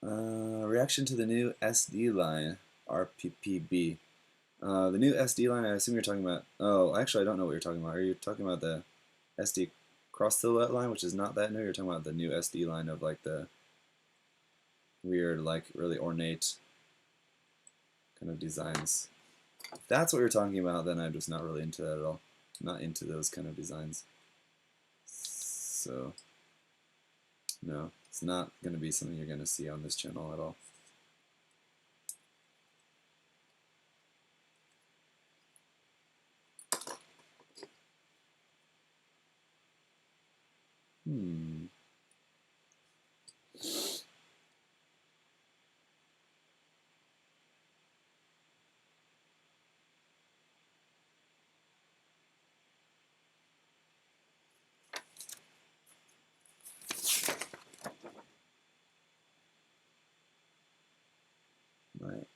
Reaction to the new SD line, RPPB. The new SD line, I assume you're talking about... Oh, actually, I don't know what you're talking about. Are you talking about the SD cross silhouette line, which is not that new? You're talking about the new SD line of like the weird, like really ornate kind of designs. If that's what you're talking about, then I'm just not really into that at all. Not into those kind of designs. So, no, it's not going to be something you're going to see on this channel at all. Right.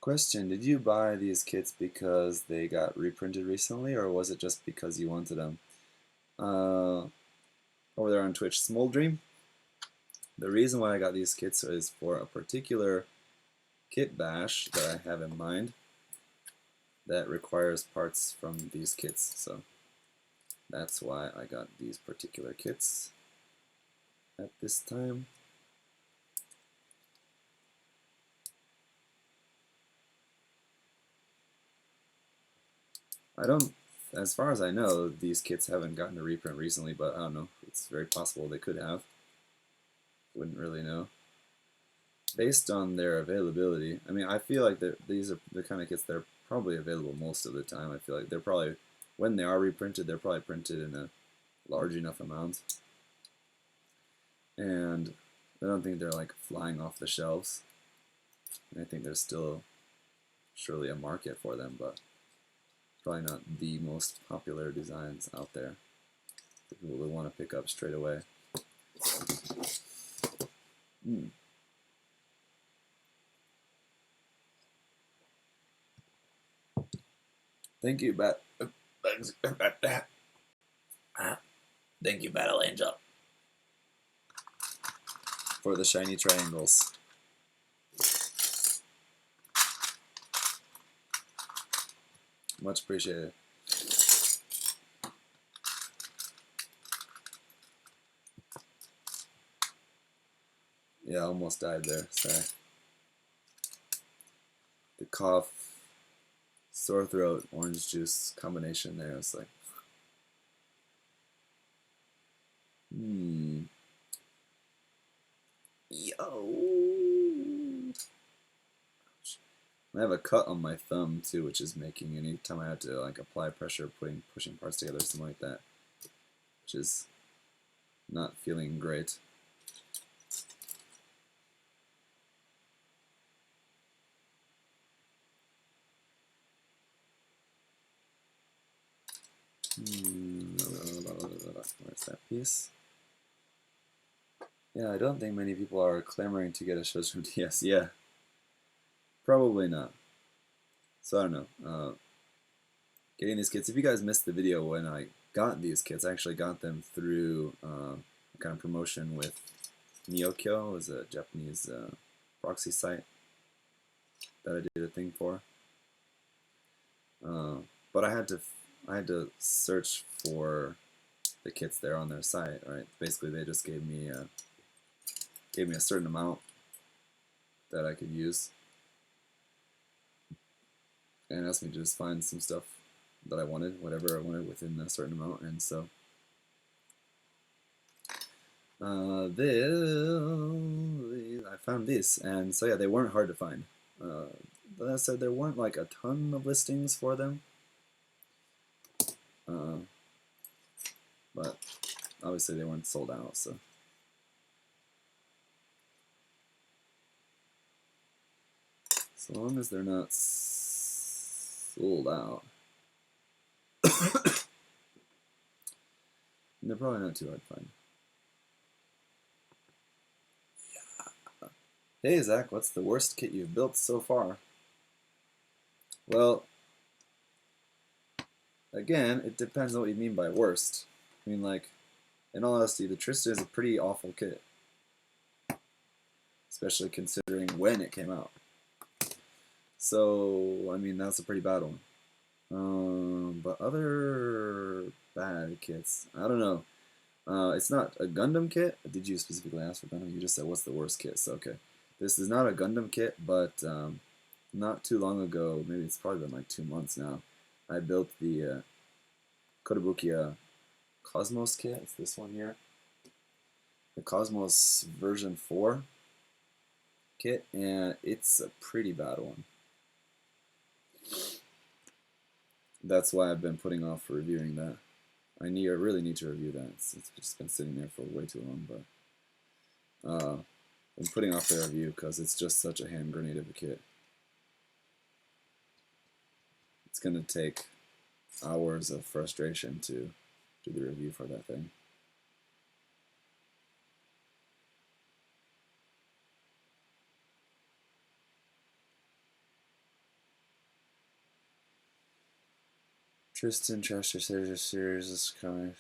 Question, did you buy these kits because they got reprinted recently, or was it just because you wanted them? Over there on Twitch, Smoldream. The reason why I got these kits is for a particular kit bash that I have in mind that requires parts from these kits, so that's why I got these particular kits at this time. I don't, as far as I know, these kits haven't gotten a reprint recently, but I don't know. It's very possible they could have. Wouldn't really know. Based on their availability, I mean, I feel like these are the kind of kits that are probably available most of the time. I feel like they're probably, when they are reprinted, they're probably printed in a large enough amount. And I don't think they're like flying off the shelves. I think there's still surely a market for them, but probably not the most popular designs out there for people who want to pick up straight away. Thank you, thank you, Battle Angel, for the shiny triangles. Much appreciated. Yeah, I almost died there. Sorry. The cough, sore throat, orange juice combination there. It's like, Yo. I have a cut on my thumb too, which is making any time I have to like apply pressure, pushing parts together, something like that, which is not feeling great. Where's that piece? Yeah, I don't think many people are clamoring to get a Schuzrm DS. Yeah, probably not. So I don't know. Getting these kits. If you guys missed the video when I got these kits, I actually got them through a kind of promotion with Neokyo. It was a Japanese proxy site that I did a thing for. But I had to search for the kits there on their site, right? Basically, they just gave me a certain amount that I could use, and asked me to just find some stuff that I wanted, whatever I wanted within a certain amount, and so I found these, and so yeah, they weren't hard to find. But I said there weren't like a ton of listings for them, but obviously they weren't sold out, so. So long as they're not Sold out. They're probably not too hard to find. Hey Zach, what's the worst kit you've built so far? Well, again, it depends on what you mean by worst. I mean, like, in all honesty, the Tristan is a pretty awful kit. Especially considering when it came out. So, I mean, that's a pretty bad one. But other bad kits, I don't know. It's not a Gundam kit. Did you specifically ask for Gundam? You just said, what's the worst kit? So, okay. This is not a Gundam kit, but not too long ago, maybe it's probably been like 2 months now, I built the Kotobukiya Cosmos kit. It's this one here. The Cosmos version 4 kit, and it's a pretty bad one. That's why I've been putting off reviewing that. I really need to review that. It's just been sitting there for way too long, but I'm putting off the review because it's just such a hand grenade of a kit. It's gonna take hours of frustration to do the review for that thing. Tristan Trash Series is coming.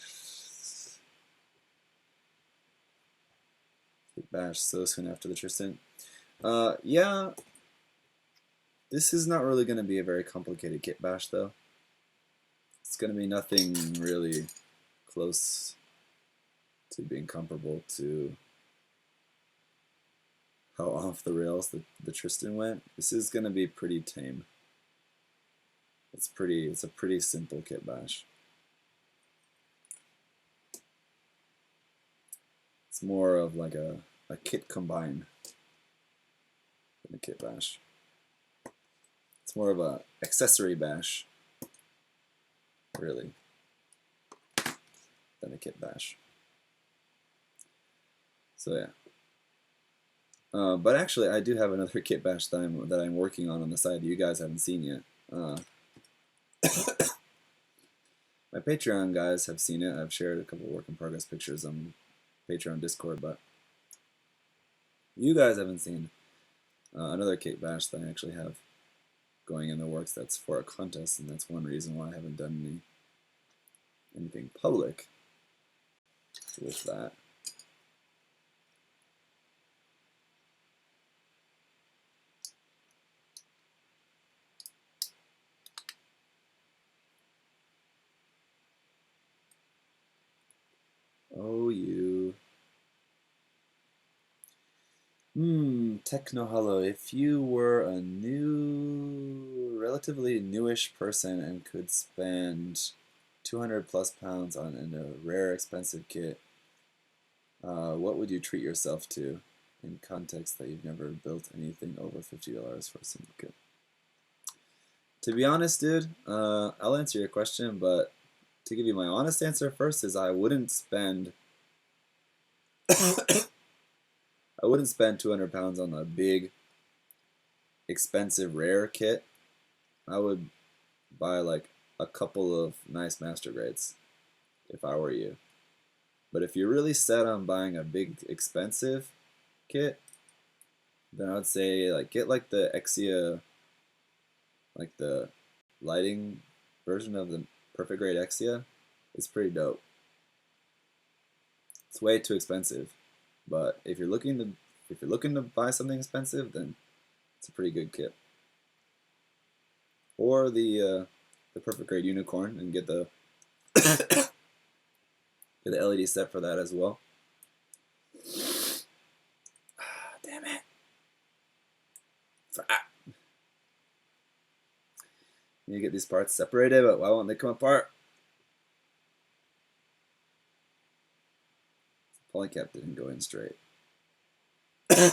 Bash so soon after the Tristan. Yeah, this is not really going to be a very complicated kit bash though. It's going to be nothing really close to being comparable to how off the rails the Tristan went. This is going to be pretty tame. It's a pretty simple kit bash. It's more of like a kit combine than a kit bash. It's more of a accessory bash, really, than a kit bash. So yeah. But actually, I do have another kit bash that I'm working on the side that you guys haven't seen yet. My Patreon guys have seen it. I've shared a couple work in progress pictures on Patreon Discord, but you guys haven't seen another kit bash that I actually have going in the works. That's for a contest, and that's one reason why I haven't done anything public with that. Oh, you. Techno Hello. If you were a relatively newish person and could spend 200 plus pounds on a rare, expensive kit, what would you treat yourself to in context that you've never built anything over $50 for a single kit? To be honest, dude, I'll answer your question, but to give you my honest answer first is I wouldn't spend I wouldn't spend 200 pounds on a big, expensive, rare kit. I would buy like a couple of nice master grades if I were you. But if you're really set on buying a big, expensive kit, then I would say like get like the Exia, like the lighting version of the Perfect Grade Exia. It's pretty dope. It's way too expensive. But if you're looking to buy something expensive, then it's a pretty good kit. Or the Perfect Grade Unicorn and get the get the LED set for that as well. Damn it! You get these parts separated, but why won't they come apart? Polycap didn't go in straight. There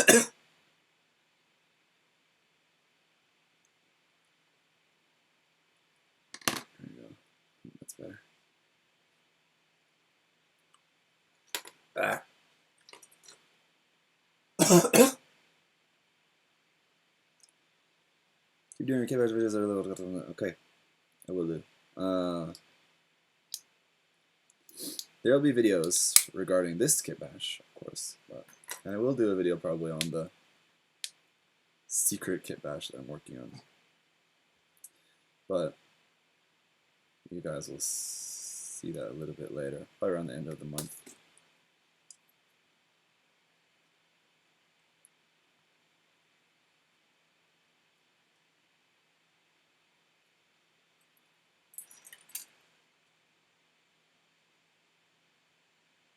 you go. That's better. Keep doing your kit videos. Okay. I will do. There'll be videos regarding this kit bash, of course, and I will do a video probably on the secret kit bash that I'm working on. But you guys will see that a little bit later, probably around the end of the month.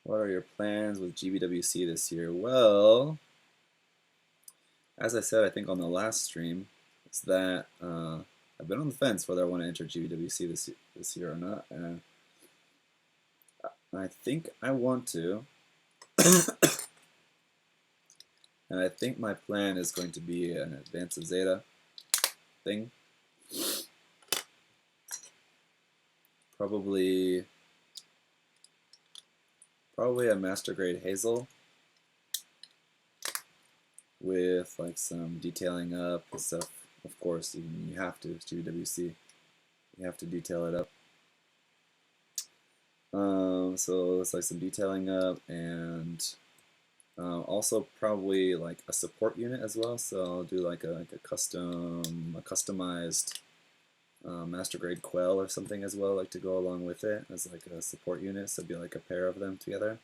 What are your plans with GBWC this year? Well, as I said, I think on the last stream, is that I've been on the fence whether I want to enter GBWC this year or not, and I think I want to. And I think my plan is going to be an Advanced Zeta thing. Probably a master grade Hazel with like some detailing up and stuff. Of course, you have to. It's GBWC. You have to detail it up. So it's like some detailing up, and also probably like a support unit as well. So I'll do like a customized master grade quell or something as well, like to go along with it as like a support unit. So it'd be like a pair of them together.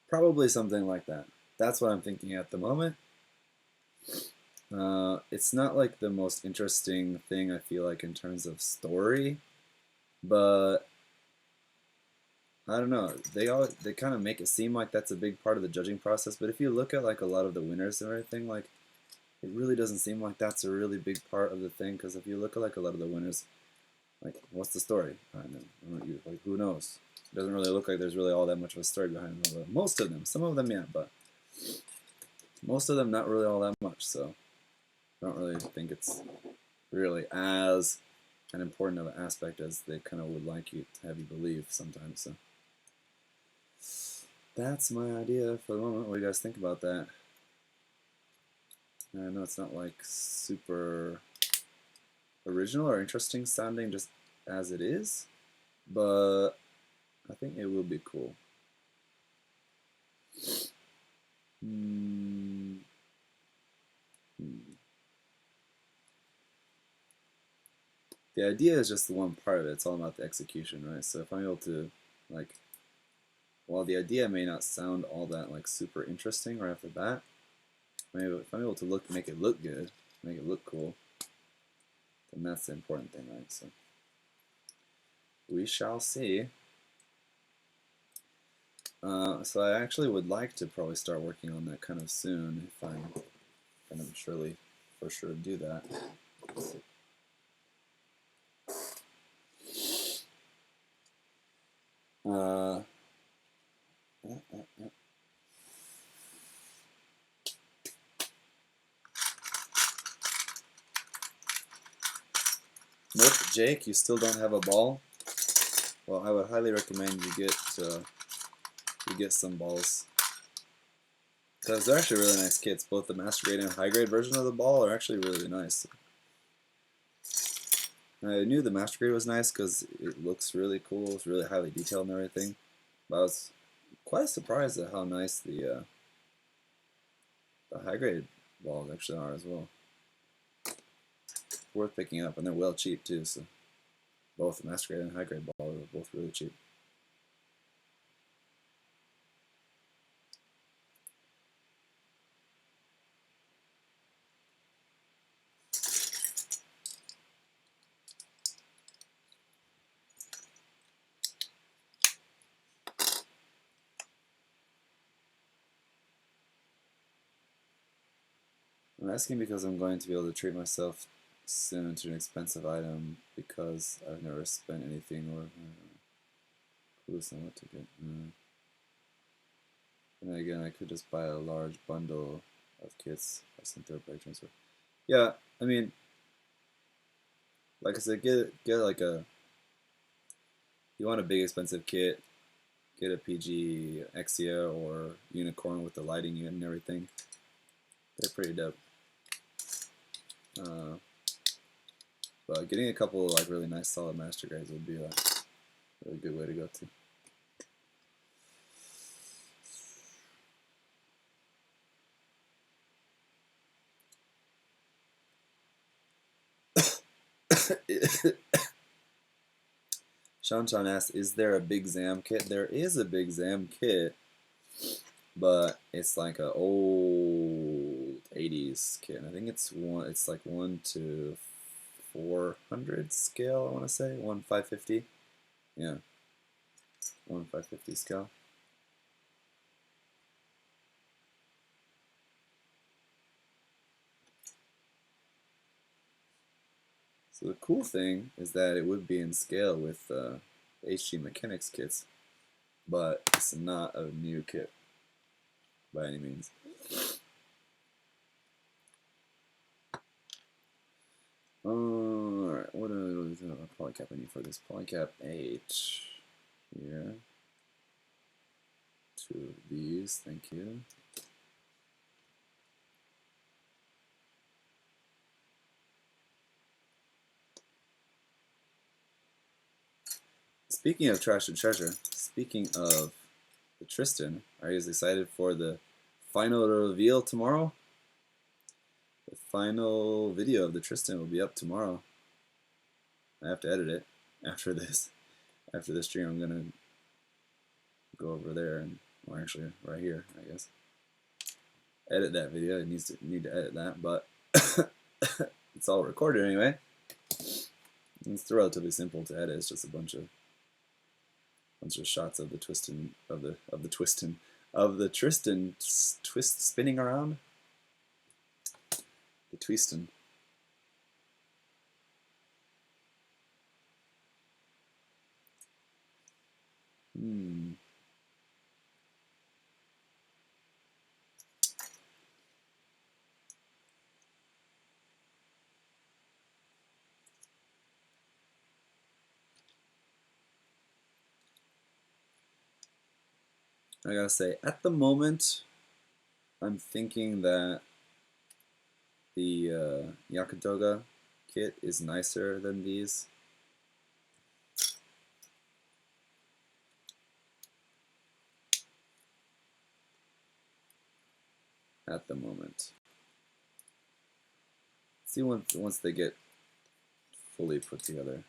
Probably something like that. That's what I'm thinking at the moment. It's not like the most interesting thing I feel like in terms of story, but I don't know. They kind of make it seem like that's a big part of the judging process. But if you look at like a lot of the winners and everything, like it really doesn't seem like that's a really big part of the thing. Because if you look at like a lot of the winners, like what's the story behind them? Like who knows? It doesn't really look like there's really all that much of a story behind them. Most of them, some of them, yeah, but most of them not really all that much. So I don't really think it's really as an important of an aspect as they kind of would like you to have you believe sometimes. So that's my idea for the moment. What do you guys think about that? I know it's not like super original or interesting sounding just as it is, but I think it will be cool. The idea is just the one part of it. It's all about the execution, right? So if I'm able to, like, while the idea may not sound all that like super interesting right off the bat, maybe if I'm able to make it look good, make it look cool, then that's the important thing, right? So we shall see. So I actually would like to probably start working on that kind of soon if I'm kind of surely for sure do that. Nope, Jake, you still don't have a ball? Well, I would highly recommend you get some balls. Because they're actually really nice kits. Both the master grade and high grade version of the ball are actually really nice. I knew the master grade was nice because it looks really cool. It's really highly detailed and everything. But I was quite surprised at how nice the high grade balls actually are as well. Worth picking up, and they're well cheap too. So both the master grade and high grade balls are both really cheap. I'm asking because I'm going to be able to treat myself soon to an expensive item because I've never spent anything or clueless on what to get. And again, I could just buy a large bundle of kits by some third-party transfer. Yeah, I mean, like I said, get like a. You want a big expensive kit, get a PG Exia or Unicorn with the lighting unit and everything. They're pretty dope. But getting a couple like really nice solid master grades would be a really good way to go to. Shanshan asks, is there a big ZAM kit? There is a big ZAM kit, but it's like an old 80s kit. I think it's like 1 to 400 scale, I want to say. 1/550. Yeah. 1/550 scale. So the cool thing is that it would be in scale with HG Mechanics kits, but it's not a new kit by any means. Alright, what do polycap I need for this? Polycap 8 here. 2 of these, thank you. Speaking of trash and treasure, speaking of the Tristan, are you guys excited for the final reveal tomorrow? The final video of the Tristan will be up tomorrow. I have to edit it after this. After the stream, I'm gonna go over there and, well, actually right here, I guess. Edit that video. I need to edit that, but it's all recorded anyway. It's relatively simple to edit. It's just a bunch of shots of the Tristan twist spinning around. The Twistin. I gotta say, at the moment, I'm thinking that the Geara Doga kit is nicer than these. At the moment. See once they get fully put together.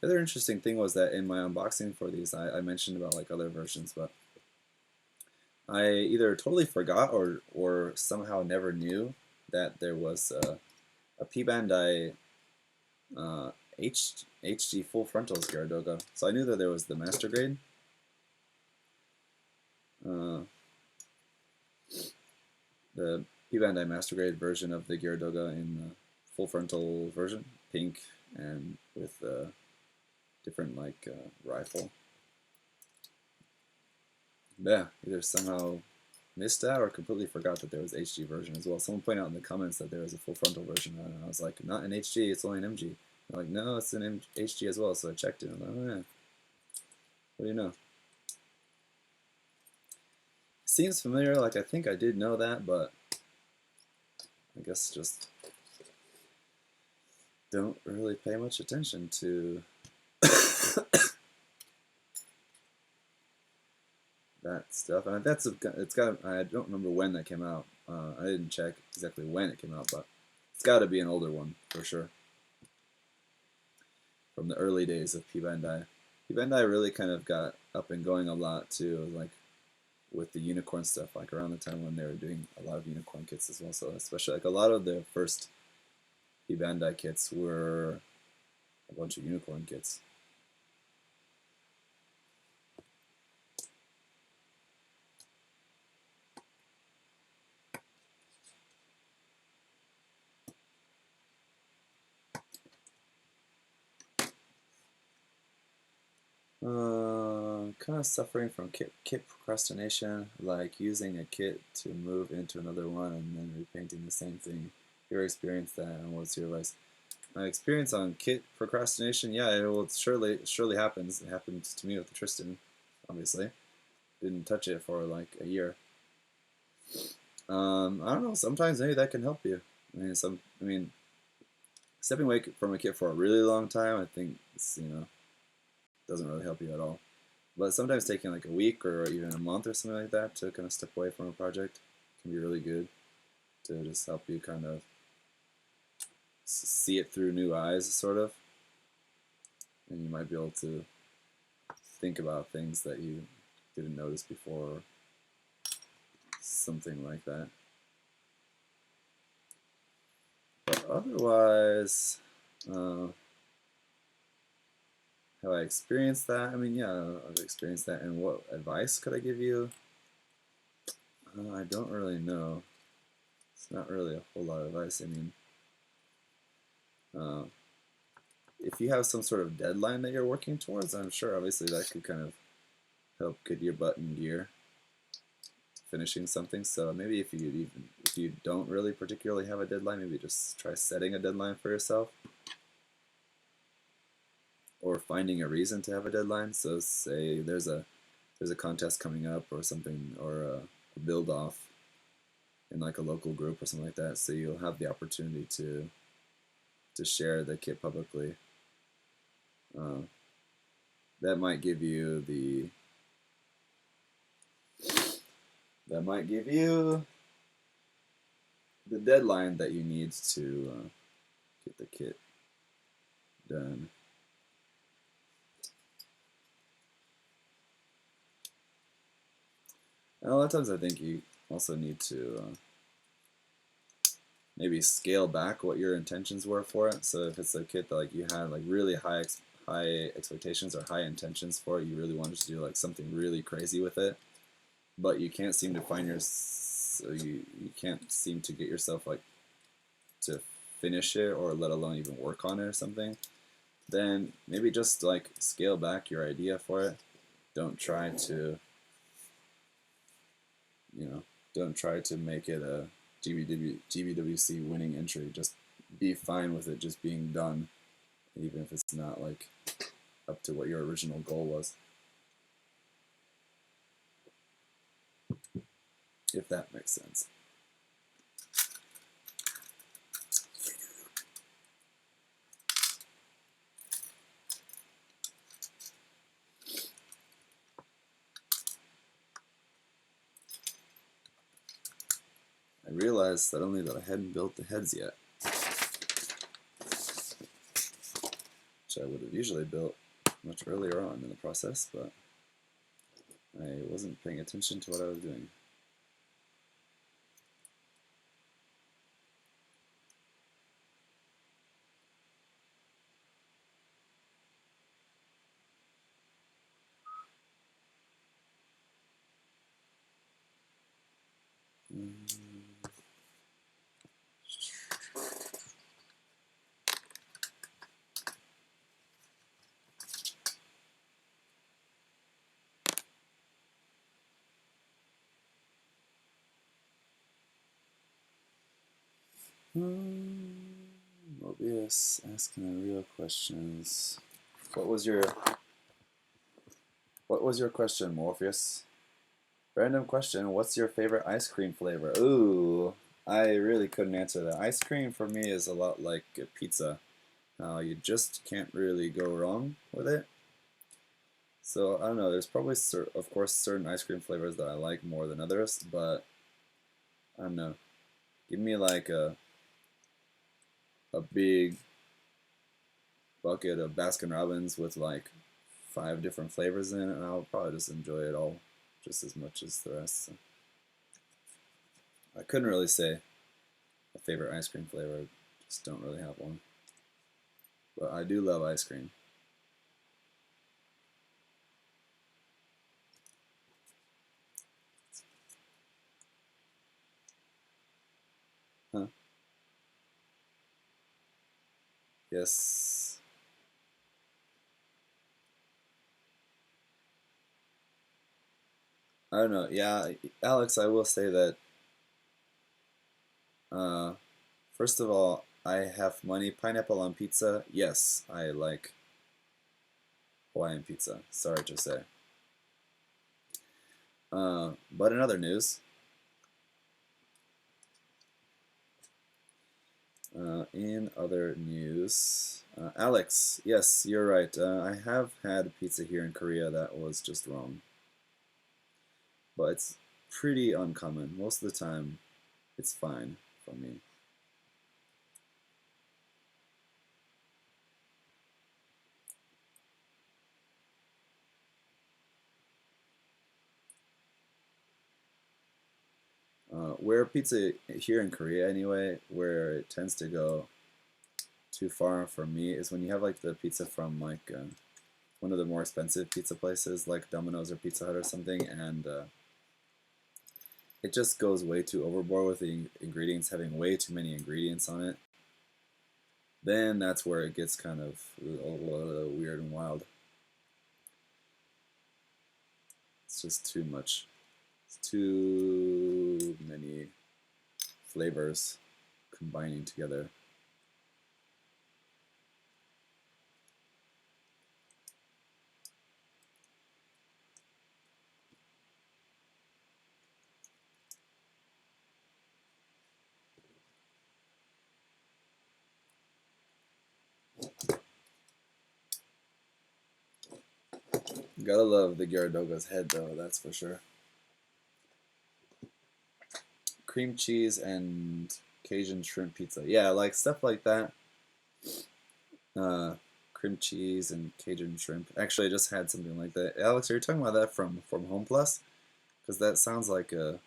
The other interesting thing was that in my unboxing for these, I mentioned about like other versions, but I either totally forgot or somehow never knew that there was a P Bandai HG full frontals Geara Doga. So I knew that there was the master grade. The P Bandai master grade version of the Geara Doga in the full frontal version, pink and with different like rifle. Yeah, either somehow missed that or completely forgot that there was HG version as well. Someone pointed out in the comments that there was a full frontal version, and I was like, not in HG, it's only an MG. They're like, no, it's an HG as well. So I checked it. I'm like, oh yeah. What do you know? Seems familiar. Like I think I did know that, but I guess just don't really pay much attention to that stuff. And it's got. I don't remember when that came out. I didn't check exactly when it came out, but it's got to be an older one for sure. From the early days of P Bandai. P Bandai really kind of got up and going a lot too, like with the unicorn stuff, like around the time when they were doing a lot of unicorn kits as well. So especially like a lot of their first P Bandai kits were a bunch of unicorn kits. Kind of suffering from kit procrastination, like using a kit to move into another one and then repainting the same thing. Your experience that, and what's your advice? My experience on kit procrastination, yeah, it surely happens. It happened to me with the Tristan, obviously. Didn't touch it for like a year. I don't know. Sometimes maybe that can help you. I mean, stepping away from a kit for a really long time, I think it's, doesn't really help you at all. But sometimes taking like a week or even a month or something like that to kind of step away from a project can be really good to just help you kind of see it through new eyes, sort of. And you might be able to think about things that you didn't notice before, or something like that. But otherwise, have I experienced that? I mean, yeah, I've experienced that. And what advice could I give you? I don't really know. It's not really a whole lot of advice. I mean, if you have some sort of deadline that you're working towards, I'm sure obviously that could kind of help get your butt in gear to finishing something. So maybe if you don't really particularly have a deadline, maybe just try setting a deadline for yourself, or finding a reason to have a deadline. So say there's a contest coming up or something, or a build off in like a local group or something like that. So you'll have the opportunity to share the kit publicly. That might give you the deadline that you need to get the kit done. And a lot of times I think you also need to maybe scale back what your intentions were for it. So if it's a kit that like you had like really high expectations or high intentions for it, you really wanted to do like something really crazy with it, but you can't seem to find you can't seem to get yourself like to finish it, or let alone even work on it or something, then maybe just like scale back your idea for it. Don't try to make it a GBWC winning entry. Just be fine with it just being done, even if it's not like up to what your original goal was. If that makes sense. I realized suddenly that I hadn't built the heads yet, which I would have usually built much earlier on in the process, but I wasn't paying attention to what I was doing. Mobius asking the real questions. What was your question, Morpheus? Random question, what's your favorite ice cream flavor? Ooh, I really couldn't answer that. Ice cream for me is a lot like a pizza. You just can't really go wrong with it. So, I don't know, there's probably, of course, certain ice cream flavors that I like more than others, but I don't know. Give me like a big bucket of Baskin-Robbins with like 5 different flavors in it, and I'll probably just enjoy it all just as much as the rest. So I couldn't really say a favorite ice cream flavor. I just don't really have one. But I do love ice cream. Huh? Yes. I don't know. Yeah, Alex, I will say that, uh, first of all, I have money. Pineapple on pizza. Yes, I like Hawaiian pizza. Sorry to say. But in other news, In other news, Alex, yes, you're right. I have had pizza here in Korea that was just wrong, but it's pretty uncommon. Most of the time, it's fine for me. Where pizza here in Korea, anyway, where it tends to go too far for me is when you have like the pizza from like one of the more expensive pizza places like Domino's or Pizza Hut or something, and it just goes way too overboard with the ingredients, having way too many ingredients on it. Then that's where it gets kind of weird and wild. It's just too much. It's too many flavors combining together. Gotta love the Geara Doga's head though, that's for sure. Cream cheese and Cajun shrimp pizza. Yeah, like stuff like that. Uh, Cream cheese and Cajun shrimp. Actually, I just had something like that. Alex, are you talking about that from Home Plus? Because that sounds like a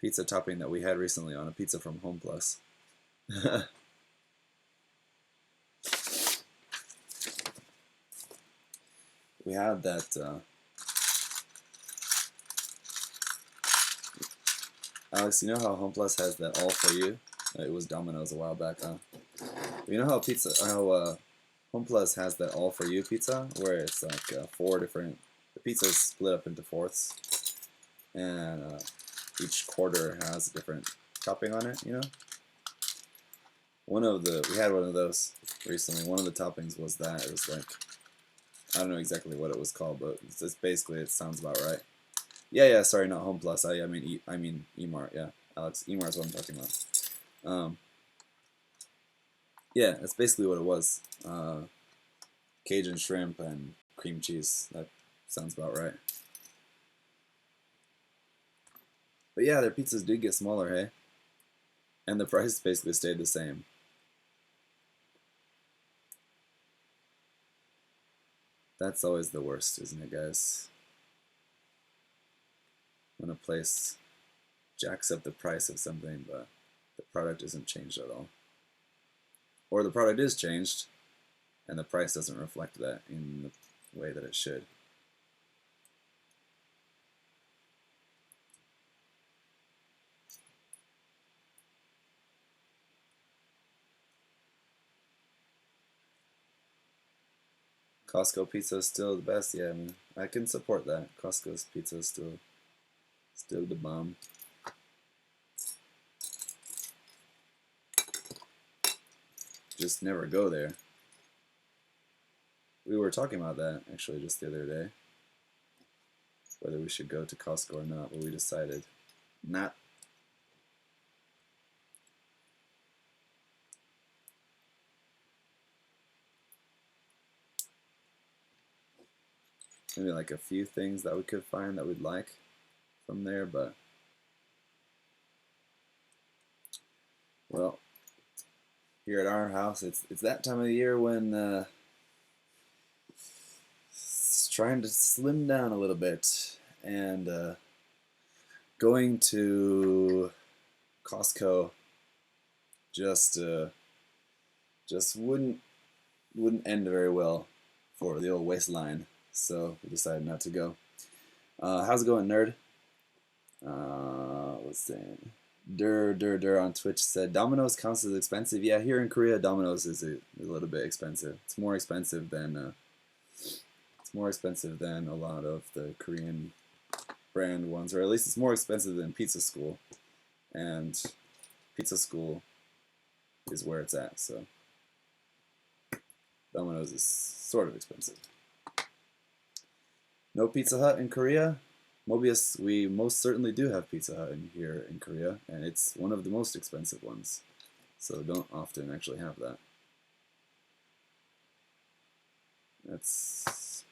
pizza topping that we had recently on a pizza from Home Plus. We had that. Alex, you know how Home Plus has that all for you? It was Domino's a while back, huh? You know how Home Plus has that all for you pizza, where it's like four different. The pizza is split up into fourths, and each quarter has a different topping on it. You know, we had one of those recently. One of the toppings was that. It was like, I don't know exactly what it was called, but it's basically, it sounds about right. Yeah. Sorry, not Home Plus. I mean Emart. Yeah, Alex, Emart is what I'm talking about. Yeah, that's basically what it was. Cajun shrimp and cream cheese. That sounds about right. But yeah, their pizzas did get smaller, hey? And the price basically stayed the same. That's always the worst, isn't it, guys? When a place jacks up the price of something, but the product isn't changed at all. Or the product is changed, and the price doesn't reflect that in the way that it should. Costco pizza is still the best. Yeah, I mean, I can support that. Costco's pizza is still the bomb. Just never go there. We were talking about that actually just the other day, whether we should go to Costco or not, but we decided not. Maybe like a few things that we could find that we'd like from there, but well, here at our house, it's that time of the year when it's trying to slim down a little bit, and going to Costco just just wouldn't end very well for the old waistline, so we decided not to go. How's it going, nerd? What's that? Dur on Twitch said Domino's counts as expensive. Yeah, here in Korea, Domino's is a little bit expensive. It's more expensive than a lot of the Korean brand ones, or at least it's more expensive than Pizza School, and Pizza School is where it's at. So Domino's is sort of expensive. No Pizza Hut in Korea? Mobius, we most certainly do have Pizza Hut here in Korea, and it's one of the most expensive ones. so don't often actually have that. That's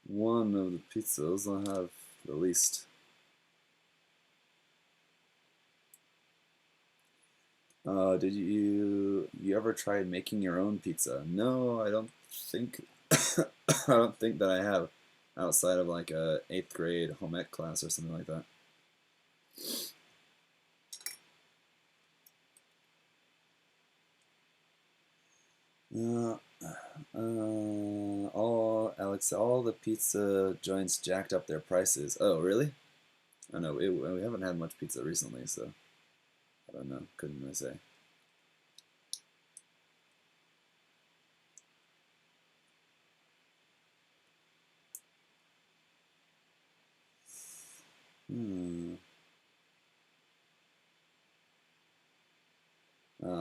one of the pizzas I have the least. Did you ever try making your own pizza? No, I don't think I don't think that I have, outside of like a 8th grade home ec class or something like that. All the pizza joints jacked up their prices. Oh, really? I know we haven't had much pizza recently, so I don't know. Couldn't really say.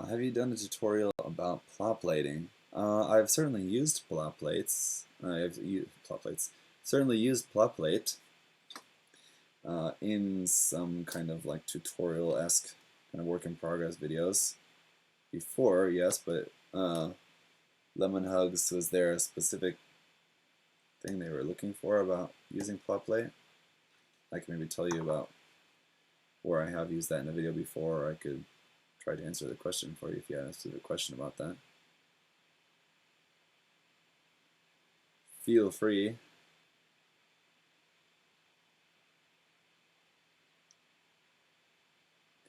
Have you done a tutorial about plat plating? I've certainly used plat plates. I've used plat plates. Certainly used plat plate in some kind of like tutorial-esque kind of work in progress videos before, yes, but Lemon Hugs, was there a specific thing they were looking for about using plat plate? I can maybe tell you about where I have used that in a video before, or I could try to answer the question for you if you have a specific question about that. Feel free.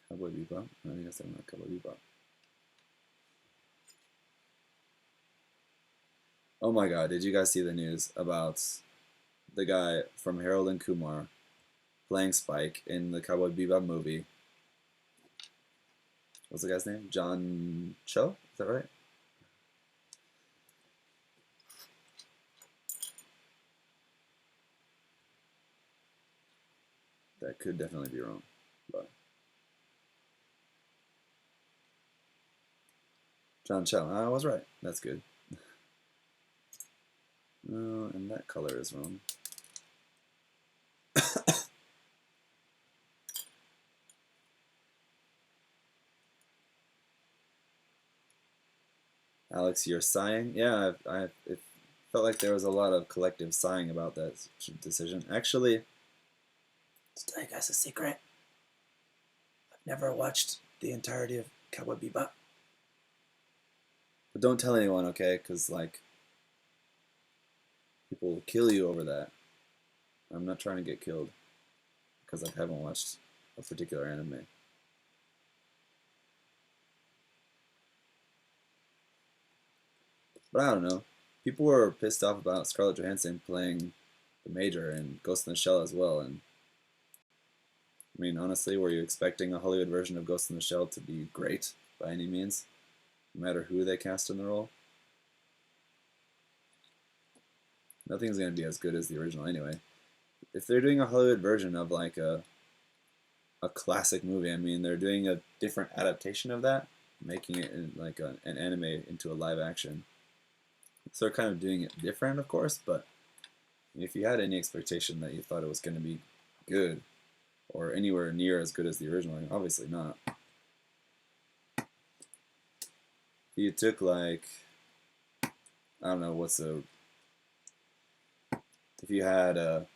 Cowboy Bebop? I guess I'm not Cowboy Bebop. Oh my god, did you guys see the news about the guy from Harold and Kumar playing Spike in the Cowboy Bebop movie? What's the guy's name? John Cho? Is that right? That could definitely be wrong, but John Cho. I was right. That's good. No, and that color is wrong. Alex, you're sighing? Yeah, it felt like there was a lot of collective sighing about that decision. Actually, to tell you guys a secret, I've never watched the entirety of Cowboy Bebop. But don't tell anyone, okay? Because, like, people will kill you over that. I'm not trying to get killed because I haven't watched a particular anime. But I don't know. People were pissed off about Scarlett Johansson playing the Major in Ghost in the Shell as well. And I mean, honestly, were you expecting a Hollywood version of Ghost in the Shell to be great by any means, no matter who they cast in the role? Nothing's going to be as good as the original anyway. If they're doing a Hollywood version of like a classic movie, I mean, they're doing a different adaptation of that, making it in like an anime into a live action. So they're kind of doing it different, of course, but if you had any expectation that you thought it was going to be good or anywhere near as good as the original, obviously not. You took like, I don't know, if you had a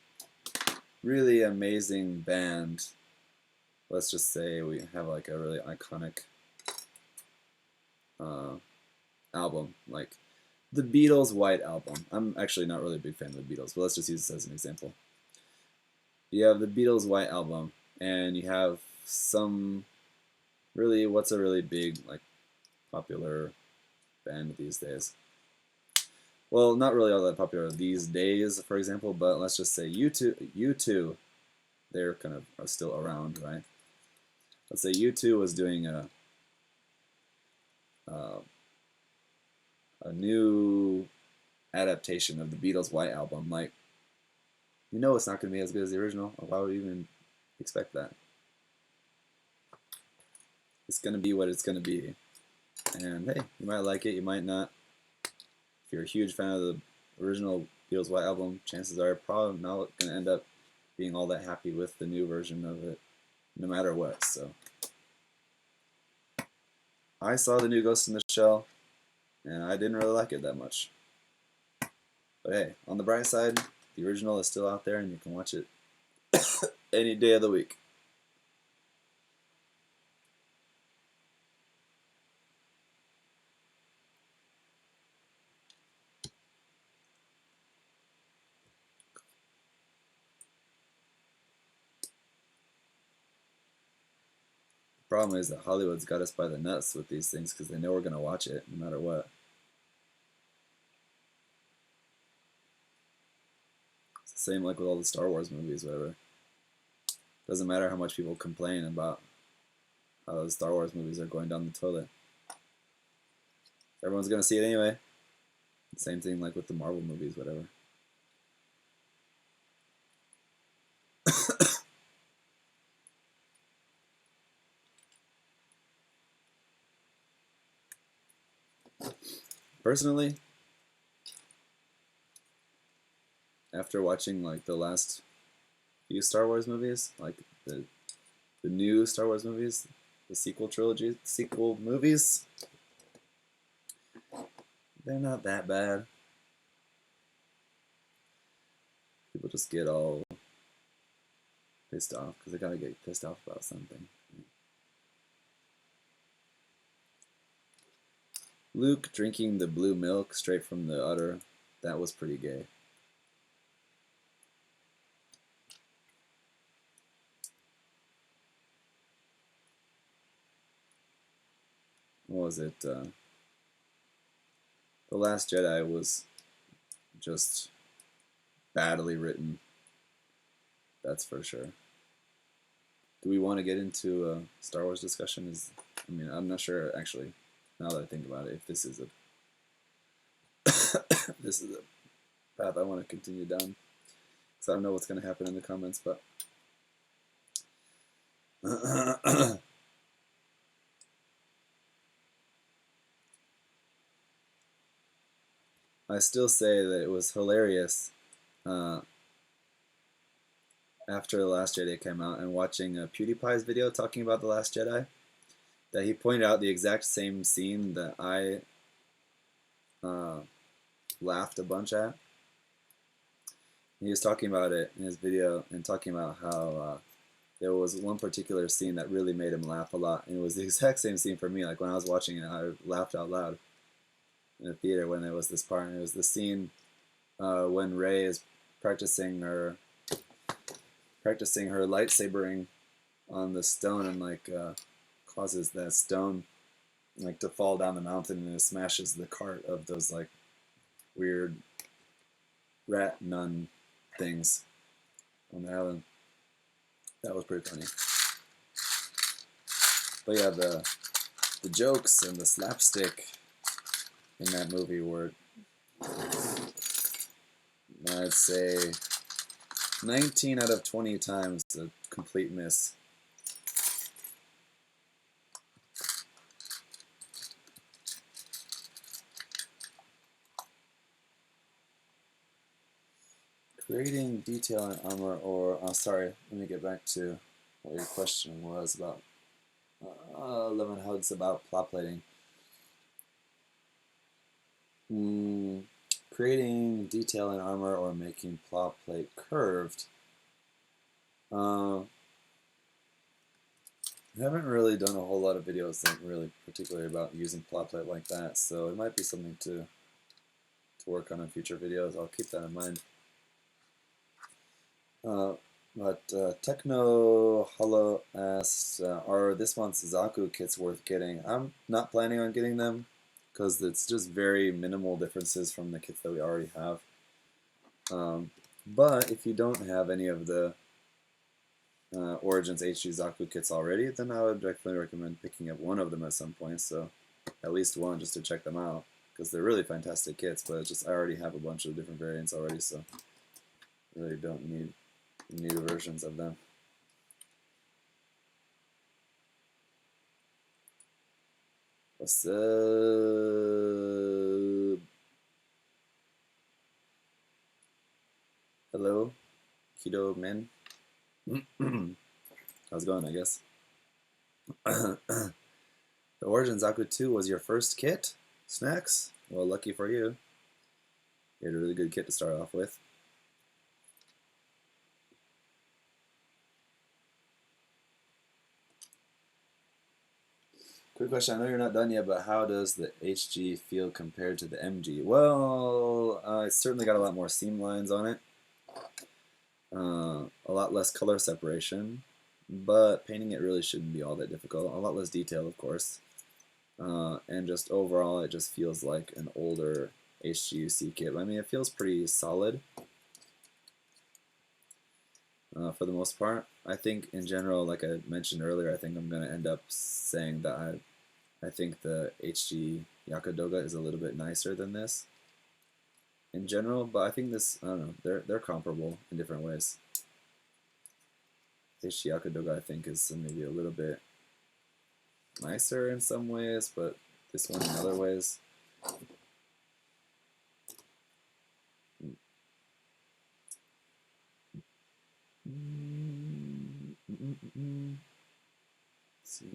really amazing band, let's just say we have like a really iconic album, like the Beatles' White Album. I'm actually not really a big fan of the Beatles, but let's just use this as an example. You have the Beatles' White Album, and you have some what's a really big, like, popular band these days? Well, not really all that popular these days, for example, but let's just say U2, they're kind of are still around, right? Let's say U2 was doing a new adaptation of the Beatles' White Album. Like, you know it's not going to be as good as the original. Why would you even expect that? It's going to be what it's going to be. And hey, you might like it, you might not. If you're a huge fan of the original Beatles' White Album, chances are you're probably not going to end up being all that happy with the new version of it, no matter what. So I saw the new Ghost in the Shell, and I didn't really like it that much. But hey, on the bright side, the original is still out there, and you can watch it any day of the week. The problem is that Hollywood's got us by the nuts with these things because they know we're going to watch it no matter what. It's the same like with all the Star Wars movies, whatever. Doesn't matter how much people complain about how those Star Wars movies are going down the toilet. Everyone's going to see it anyway. Same thing like with the Marvel movies, whatever. Personally, after watching like the last few Star Wars movies, like the new Star Wars movies, the sequel trilogy, sequel movies, they're not that bad. People just get all pissed off because they gotta get pissed off about something. Luke drinking the blue milk straight from the udder, that was pretty gay. What was it? The Last Jedi was just badly written. That's for sure. Do we want to get into a Star Wars discussion? I mean, I'm not sure actually. Now that I think about it, if this is a this is a path I want to continue down, because I don't know what's going to happen in the comments, but I still say that it was hilarious after The Last Jedi came out and watching PewDiePie's video talking about The Last Jedi, that he pointed out the exact same scene that I laughed a bunch at. He was talking about it in his video and talking about how there was one particular scene that really made him laugh a lot, and it was the exact same scene for me. Like when I was watching it, I laughed out loud in the theater when there was this part, and it was the scene when Rey is practicing her lightsabering on the stone, and like causes that stone like to fall down the mountain, and it smashes the cart of those like weird rat nun things on the island. That was pretty funny. But yeah, the jokes and the slapstick in that movie were, I'd say, 19 out of 20 times a complete miss. Creating detail in armor, or sorry, let me get back to what your question was about. Lemon Hugs about plot plating. Creating detail in armor or making plot plate curved. I haven't really done a whole lot of videos that really particularly about using plot plate like that, so it might be something to work on in future videos. I'll keep that in mind. But Techno Hollow asks, are this month's Zaku kits worth getting? I'm not planning on getting them because it's just very minimal differences from the kits that we already have. But if you don't have any of the Origins HG Zaku kits already, then I would definitely recommend picking up one of them at some point. So at least one just to check them out, because they're really fantastic kits. But it's just I already have a bunch of different variants already, so I really don't need new versions of them. What's up? Hello, Keto Men. How's it going, I guess? The Origin Zaku 2 was your first kit? Snacks? Well, lucky for you. You had a really good kit to start off with. Quick question, I know you're not done yet, but how does the HG feel compared to the MG? Well, it's certainly got a lot more seam lines on it. A lot less color separation, but painting it really shouldn't be all that difficult. A lot less detail, of course. And just overall, it just feels like an older HGUC kit. I mean, it feels pretty solid for the most part. I think in general, like I mentioned earlier, I think I'm going to end up saying that I think the HG Geara Doga is a little bit nicer than this in general, but I think this, I don't know, they're comparable in different ways. HG Geara Doga, I think, is maybe a little bit nicer in some ways, but this one in other ways. Let's see.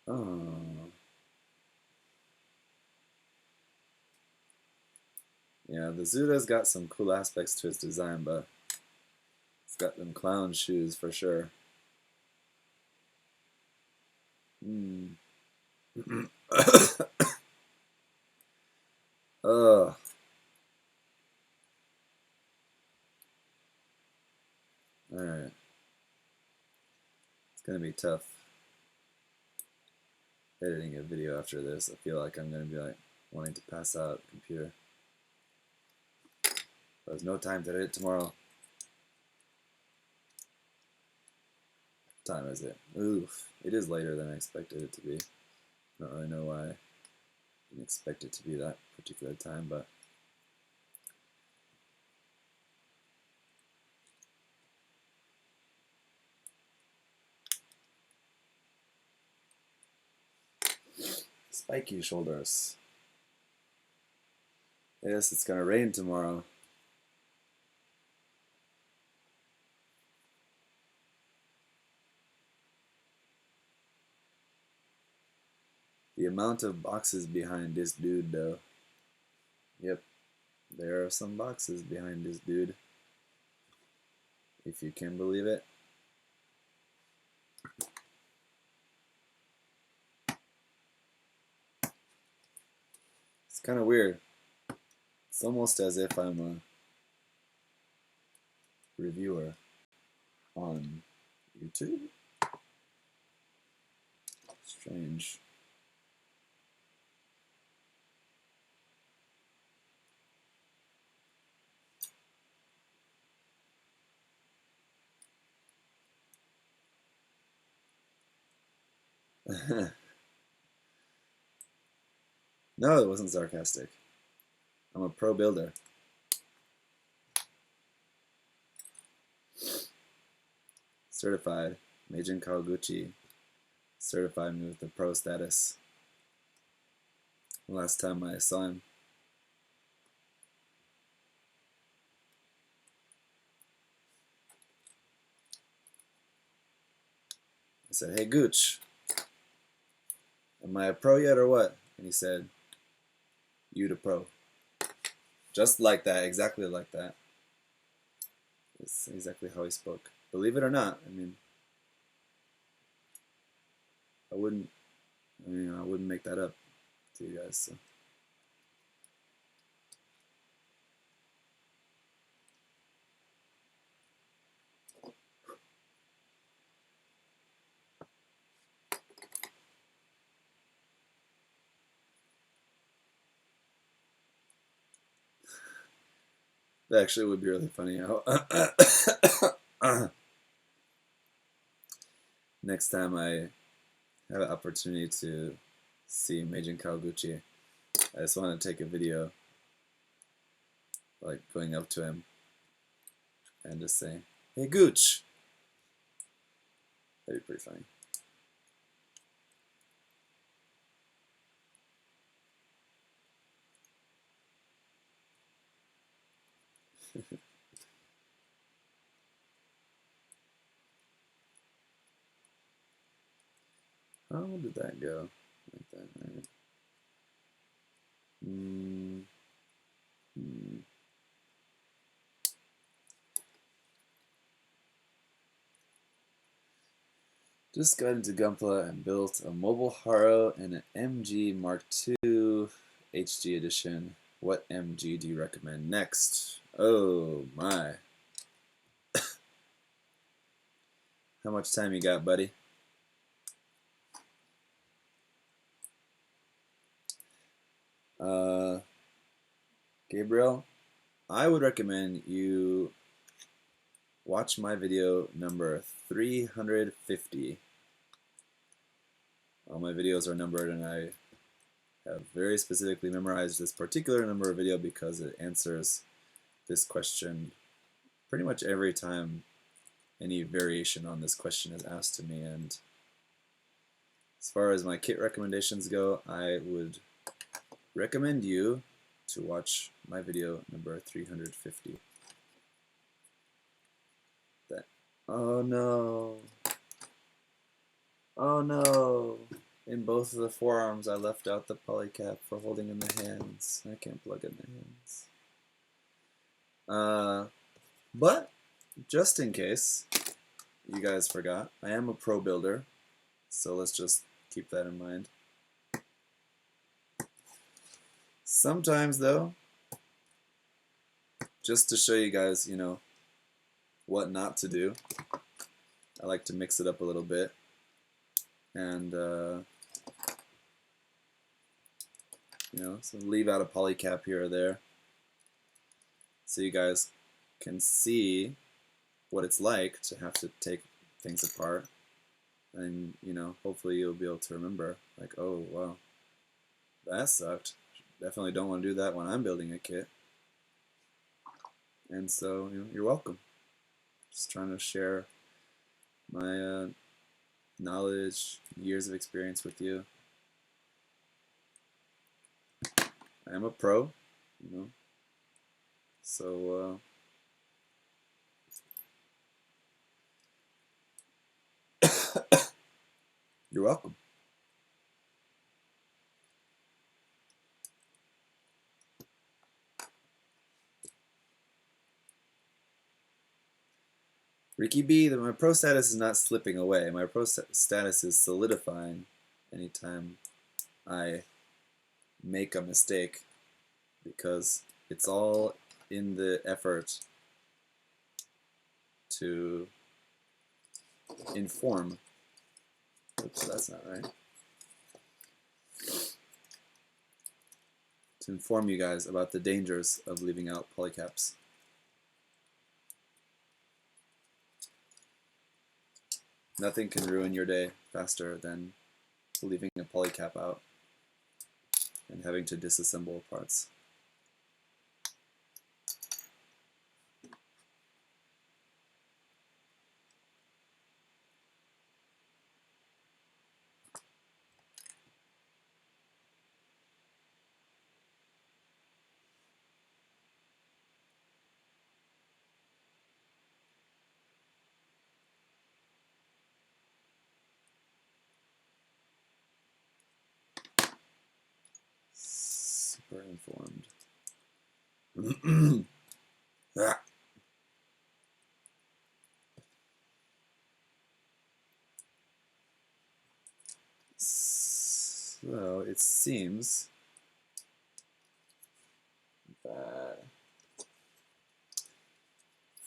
Oh. Yeah, the Zuda's got some cool aspects to its design, but it's got them clown shoes for sure. Ugh. Alright. It's gonna be tough editing a video after this. I feel like I'm gonna be like wanting to pass out computer. There's no time to edit tomorrow. What time is it? Oof. It is later than I expected it to be. I don't really know why I didn't expect it to be that particular time, but spiky shoulders. Yes, it's gonna rain tomorrow. The amount of boxes behind this dude, though. Yep, there are some boxes behind this dude. If you can believe it. It's kind of weird. It's almost as if I'm a reviewer on YouTube. Strange. No, it wasn't sarcastic. I'm a pro builder. Certified. Meijin Kawaguchi certified me with the pro status. Last time I saw him. I said, "Hey Gooch, am I a pro yet or what?" And he said, "You the pro." Just like that, exactly like that. It's exactly how he spoke. Believe it or not, I mean, I wouldn't make that up to you guys. So. That actually would be really funny. Next time I have an opportunity to see Meijin Kawaguchi, I just want to take a video like going up to him and just saying, "Hey, Gooch." That'd be pretty funny. How did that go? Like that, right? Mm. Mm. Just got into Gunpla and built a mobile Haro and an MG Mark II HG edition. What MG do you recommend next? Oh my. How much time you got, buddy? Gabriel, I would recommend you watch my video number 350. All my videos are numbered, and I have very specifically memorized this particular number of video because it answers this question pretty much every time any variation on this question is asked to me. And as far as my kit recommendations go, I would recommend you to watch my video number 350. Oh no. Oh no. In both of the forearms I left out the polycap for holding in the hands. I can't plug in the hands. But just in case you guys forgot, I am a pro builder, so let's just keep that in mind. Sometimes though, just to show you guys, you know, what not to do, I like to mix it up a little bit and you know, so leave out a polycap here or there so you guys can see what it's like to have to take things apart, and you know, hopefully you'll be able to remember, like, oh wow, that sucked. Definitely don't want to do that when I'm building a kit. And so, you know, you're welcome. Just trying to share my knowledge, years of experience with you. I am a pro, you know, so you're welcome. Ricky B, my pro status is not slipping away. My pro status is solidifying anytime I make a mistake, because it's all in the effort to inform. Oops, that's not right. To inform you guys about the dangers of leaving out polycaps. Nothing can ruin your day faster than leaving a polycap out and having to disassemble parts. Super informed. Ah. So it seems that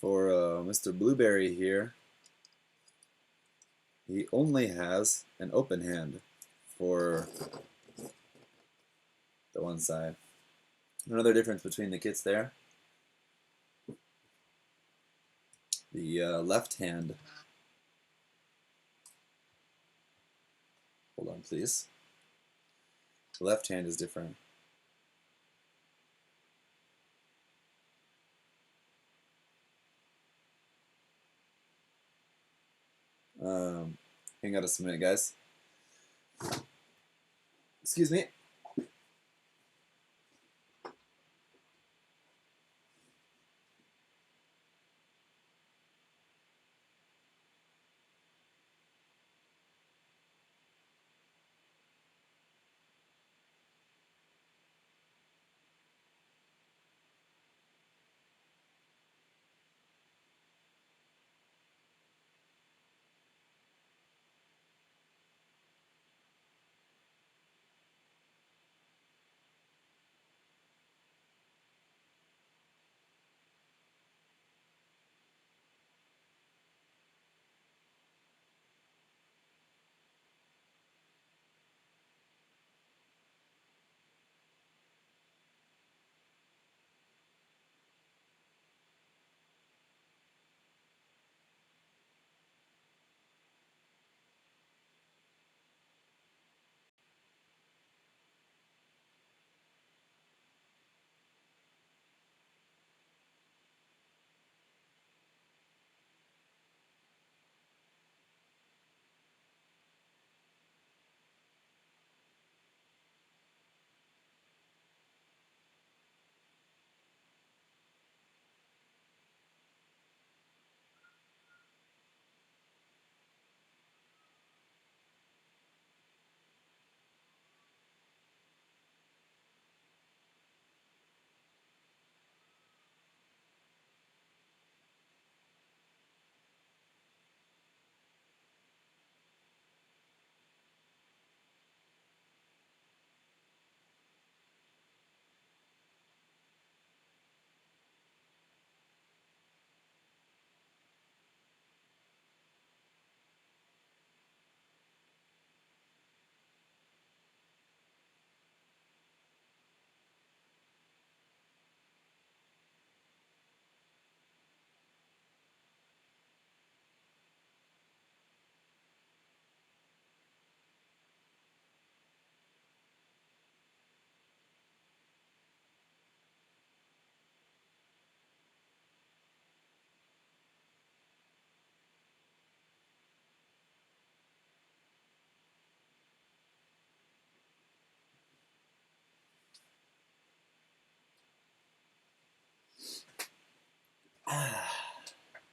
for Mr. Blueberry here, he only has an open hand for the one side. Another difference between the kits there, the left hand, hold on please, the left hand is different. Hang on just a minute, guys. Excuse me.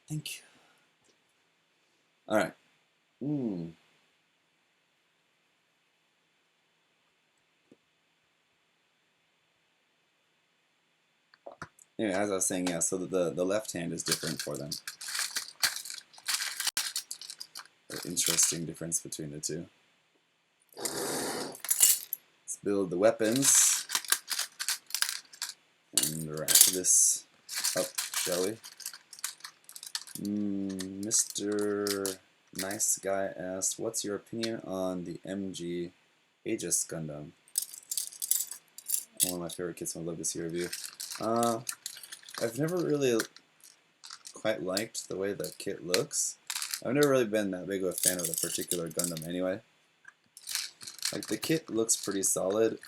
Thank you. All right. Anyway, as I was saying, yeah, so the left hand is different for them. An interesting difference between the two. Let's build the weapons and wrap this up, shall we? Mr. Nice Guy asked, what's your opinion on the MG Aegis Gundam? One of my favorite kits, I'd love to see a review. I've never really quite liked the way the kit looks. I've never really been that big of a fan of a particular Gundam anyway. Like, the kit looks pretty solid.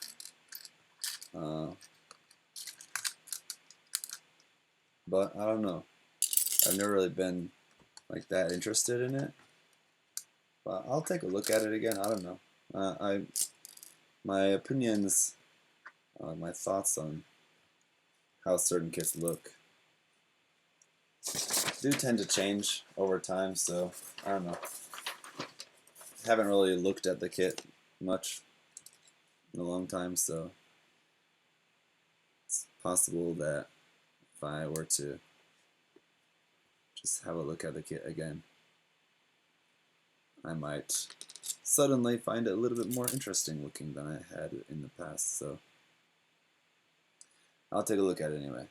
But I don't know. I've never really been like that interested in it. But I'll take a look at it again. I don't know. My opinions, my thoughts on how certain kits look do tend to change over time, so I don't know. Haven't really looked at the kit much in a long time, so it's possible that if I were to just have a look at the kit again, I might suddenly find it a little bit more interesting looking than I had in the past, so I'll take a look at it anyway.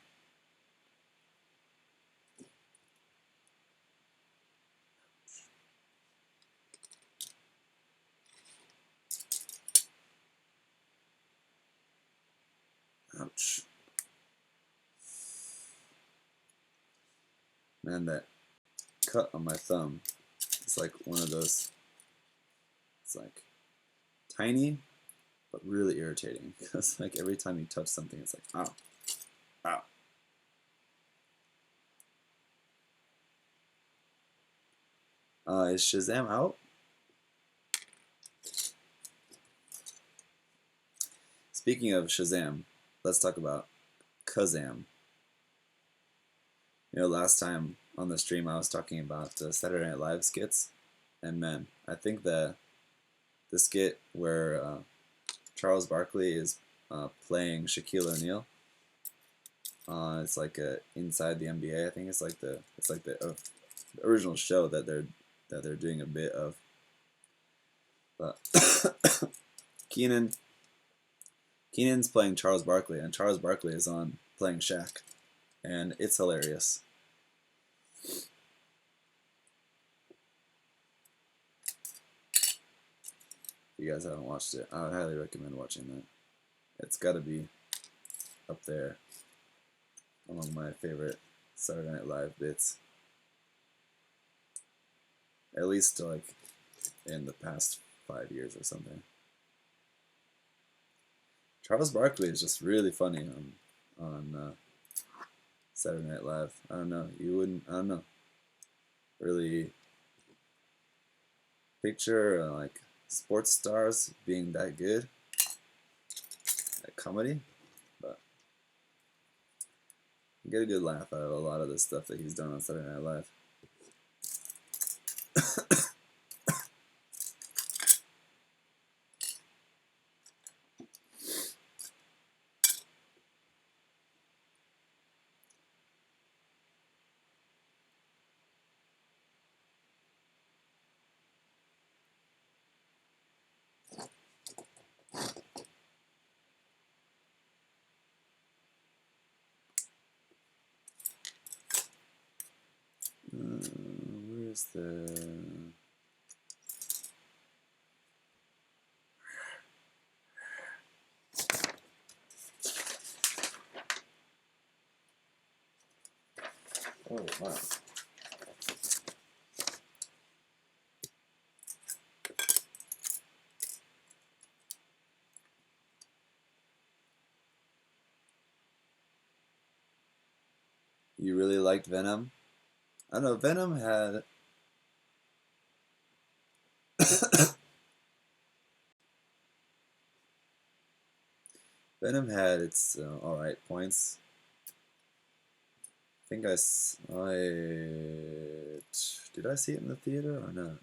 Ouch. Man, that cut on my thumb, it's like one of those, it's like tiny, but really irritating, because like every time you touch something, it's like, ow, ow. Is Shazam out? Speaking of Shazam, let's talk about Kazam. You know, last time on the stream I was talking about Saturday Night Live skits, and man, I think the skit where Charles Barkley is playing Shaquille O'Neal. It's like inside the NBA. I think it's like the original show that they're doing a bit of. But Keenan's playing Charles Barkley, and Charles Barkley is on playing Shaq, and it's hilarious. If you guys haven't watched it, I would highly recommend watching that. It's got to be up there among my favorite Saturday Night Live bits. At least like in the past 5 years or something. Charles Barkley is just really funny on Saturday Night Live. I don't know. I don't know. Really picture like sports stars being that good at comedy, but you get a good laugh out of a lot of the stuff that he's done on Saturday Night Live. Where's the... Oh, wow. You really liked Venom? I don't know, Venom had... Venom had its alright points. I think I saw it... Did I see it in the theater or not?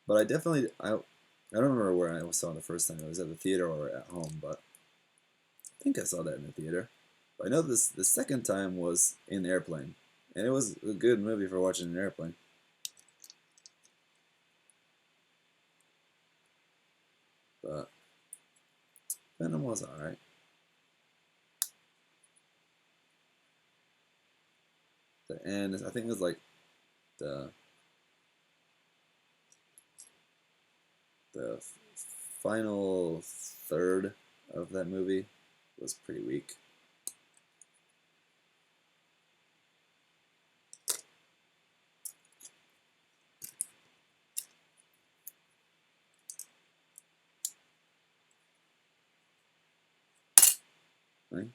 But I definitely... I don't remember where I saw it the first time. It was at the theater or at home, but I think I saw that in the theater. But I know the second time was in the airplane. And it was a good movie for watching in an airplane. But Venom was alright. The end, I think it was like the final third of that movie was pretty weak. Right?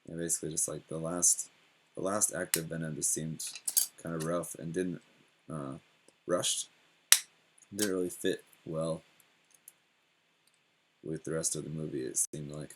Yeah, basically just like the last act of Venom just seemed kind of rough and didn't rushed. Didn't really fit well with the rest of the movie, it seemed like.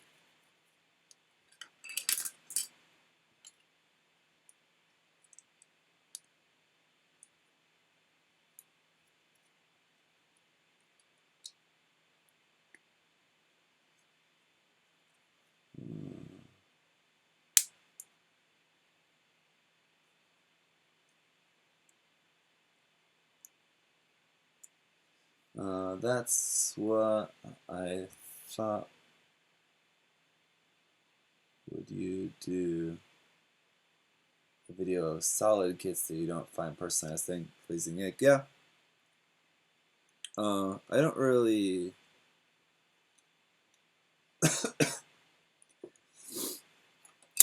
That's what I thought. Would you do a video of solid kits that you don't find personalized thing pleasing? Yeah. I don't really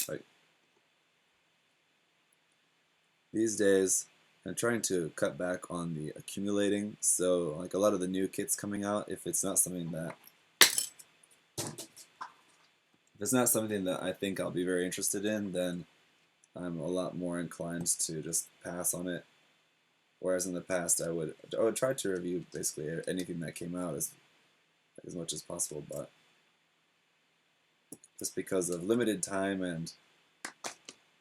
Like these days, I'm trying to cut back on the accumulating. So like a lot of the new kits coming out, if it's not something that I think I'll be very interested in, then I'm a lot more inclined to just pass on it. Whereas in the past, I would try to review basically anything that came out as much as possible, but just because of limited time and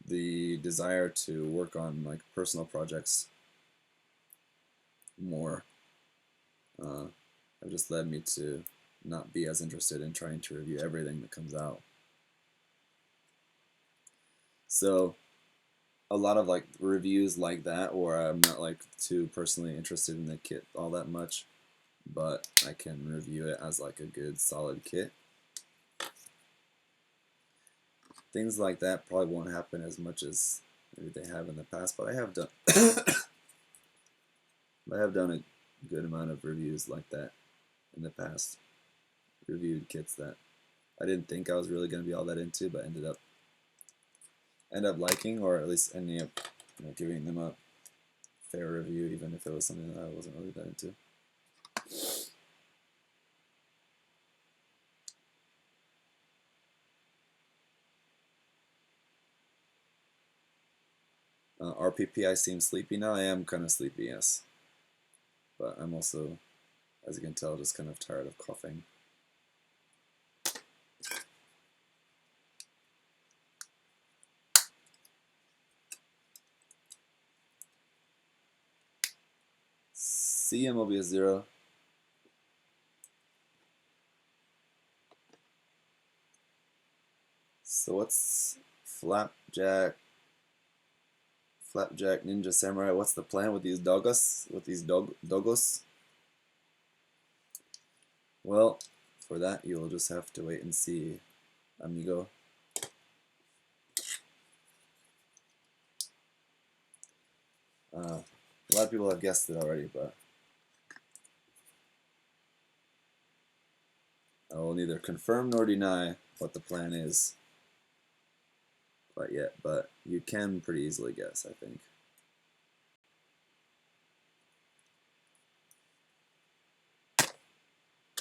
the desire to work on like personal projects more, have just led me to not be as interested in trying to review everything that comes out. So a lot of like reviews like that, where I'm not like too personally interested in the kit all that much, but I can review it as like a good solid kit. Things like that probably won't happen as much as maybe they have in the past, but I have done I have done a good amount of reviews like that in the past. Reviewed kits that I didn't think I was really going to be all that into, but end up liking, or at least ending up giving them a fair review, even if it was something that I wasn't really that into. RPP, I seem sleepy now. I am kind of sleepy, yes. But I'm also, as you can tell, just kind of tired of coughing. CM will be a 0. So what's Flapjack Ninja Samurai? What's the plan with these dogas? With these dogos? Well, for that you'll just have to wait and see, amigo. A lot of people have guessed it already, but I will neither confirm nor deny what the plan is quite yet, but you can pretty easily guess, I think.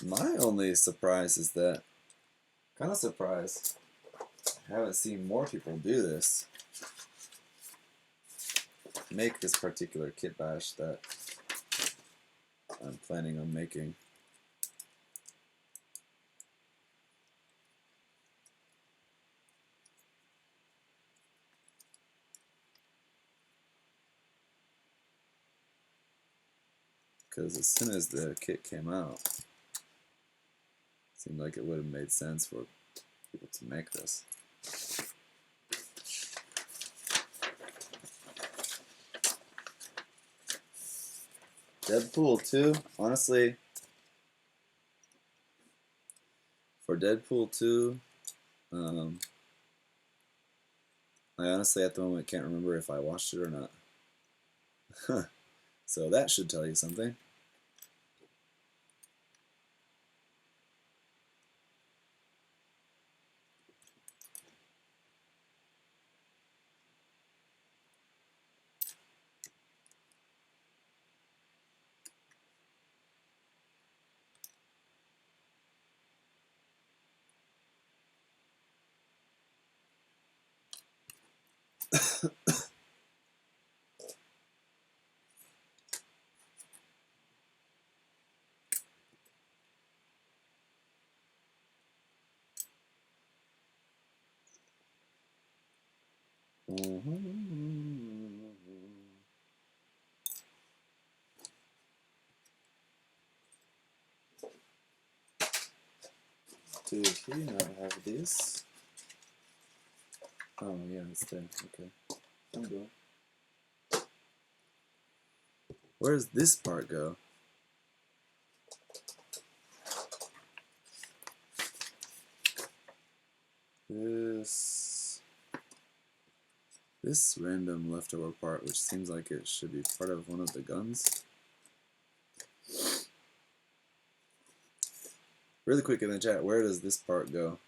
My only surprise is that, kind of surprised, I haven't seen more people do this. Make this particular kit bash that I'm planning on making. Because as soon as the kit came out, it seemed like it would have made sense for people to make this. Deadpool 2, honestly, for Deadpool 2, I honestly at the moment can't remember if I watched it or not. So that should tell you something. Two here, now I have this. Oh yeah, it's there. Okay. I'm going. Where does this part go? This random leftover part, which seems like it should be part of one of the guns. Really quick in the chat, where does this part go?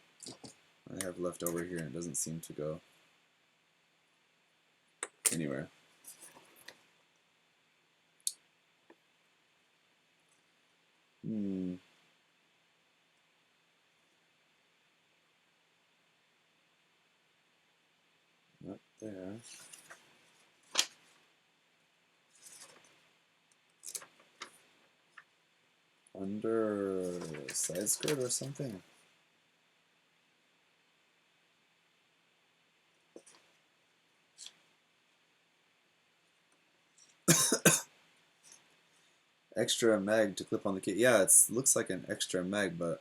I have left over here and it doesn't seem to go anywhere. Not there. Under side skirt or something? Extra mag to clip on the key. Yeah, it looks like an extra mag, but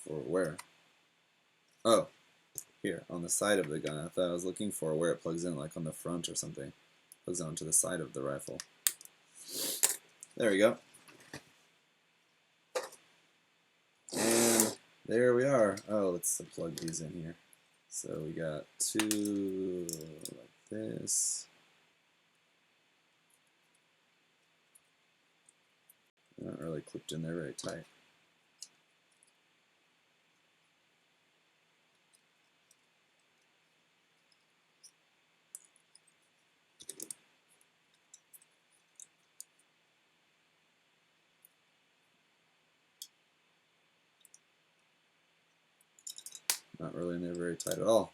for where? Oh, here, on the side of the gun. I thought I was looking for where it plugs in, like on the front or something. Plugs onto the side of the rifle. There we go. And there we are. Oh, let's plug these in here. So we got two like this. They're not really clipped in there very tight. Not really in there very tight at all.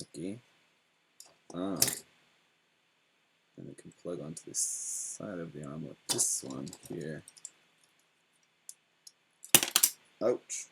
Okay. Ah. And it can plug onto the side of the arm with this one here. Ouch.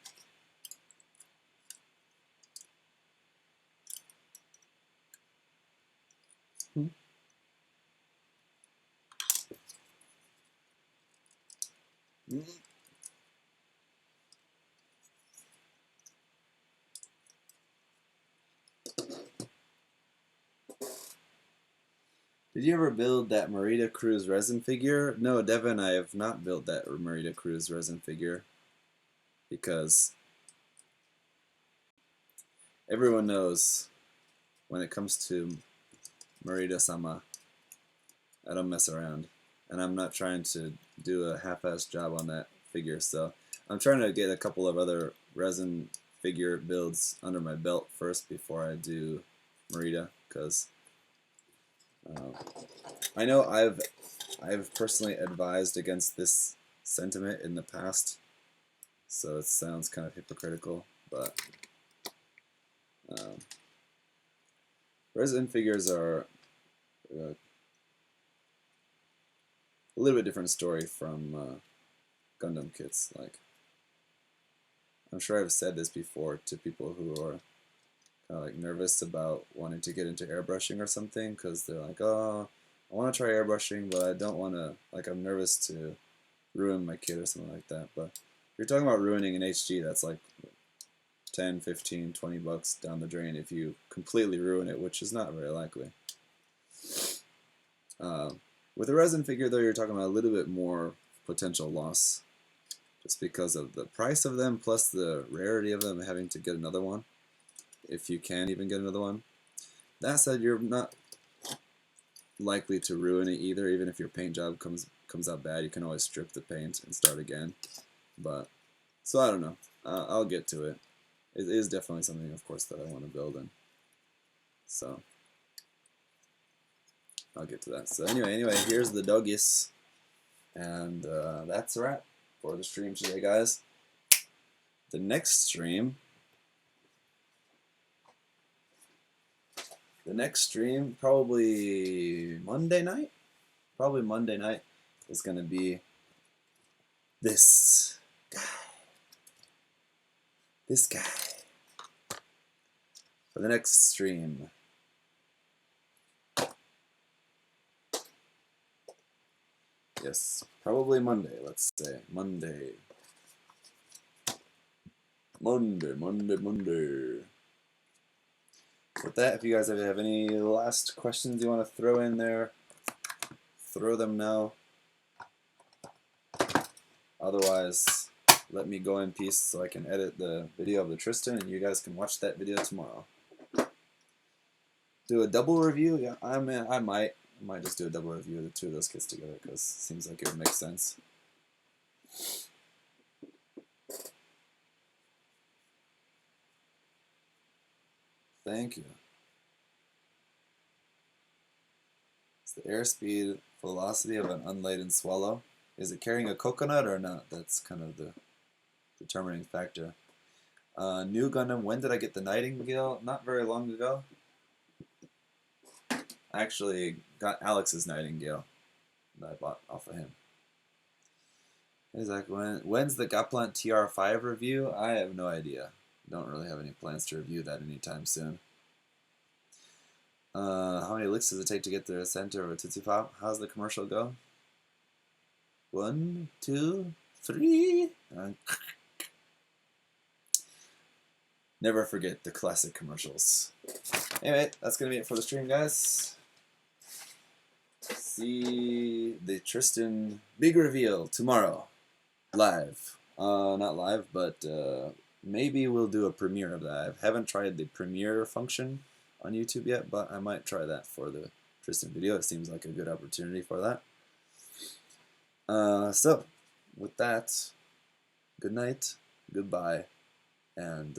Did you ever build that Marita Cruz resin figure? No, Devin, I have not built that Marita Cruz resin figure because everyone knows when it comes to Marita-sama, I don't mess around. And I'm not trying to do a half-assed job on that figure, so I'm trying to get a couple of other resin figure builds under my belt first before I do Marita, because I know I've personally advised against this sentiment in the past, so it sounds kind of hypocritical, but resin figures are a little bit different story from Gundam kits. Like, I'm sure I've said this before to people who are kind of like nervous about wanting to get into airbrushing or something, because they're like, oh, I want to try airbrushing, but I don't want to, like, I'm nervous to ruin my kit or something like that. But if you're talking about ruining an HG, that's like 10, 15, 20 bucks down the drain if you completely ruin it, which is not very likely. With a resin figure, though, you're talking about a little bit more potential loss, just because of the price of them, plus the rarity of them having to get another one, if you can even get another one. That said, you're not likely to ruin it either. Even if your paint job comes out bad, you can always strip the paint and start again. But, so I don't know. I'll get to it. It is definitely something, of course, that I want to build in. So I'll get to that. So anyway, here's the doggies. And that's a wrap for the stream today, guys. The next stream, probably Monday night. Probably Monday night is going to be this guy. This guy. For the next stream. Yes, probably Monday, let's say. Monday. Monday. With that, if you guys have any last questions you want to throw in there, throw them now. Otherwise, let me go in peace so I can edit the video of the Tristan and you guys can watch that video tomorrow. Do a double review? Yeah, I might just do a double review of the two of those kits together because it seems like it would make sense. Thank you. It's the airspeed velocity of an unladen swallow. Is it carrying a coconut or not? That's kind of the determining factor. New Gundam, when did I get the Nightingale? Not very long ago. I actually got Alex's Nightingale that I bought off of him. He's like, when's the Gaplant TR5 review? I have no idea. Don't really have any plans to review that anytime soon. How many licks does it take to get the center of a Tootsie Pop? How's the commercial go? 1, 2, 3. Never forget the classic commercials. Anyway, that's going to be it for the stream, guys. See the Tristan big reveal tomorrow. Live. Not live, but maybe we'll do a premiere of that. I haven't tried the premiere function on YouTube yet, but I might try that for the Tristan video. It seems like a good opportunity for that. So, with that, good night, goodbye, and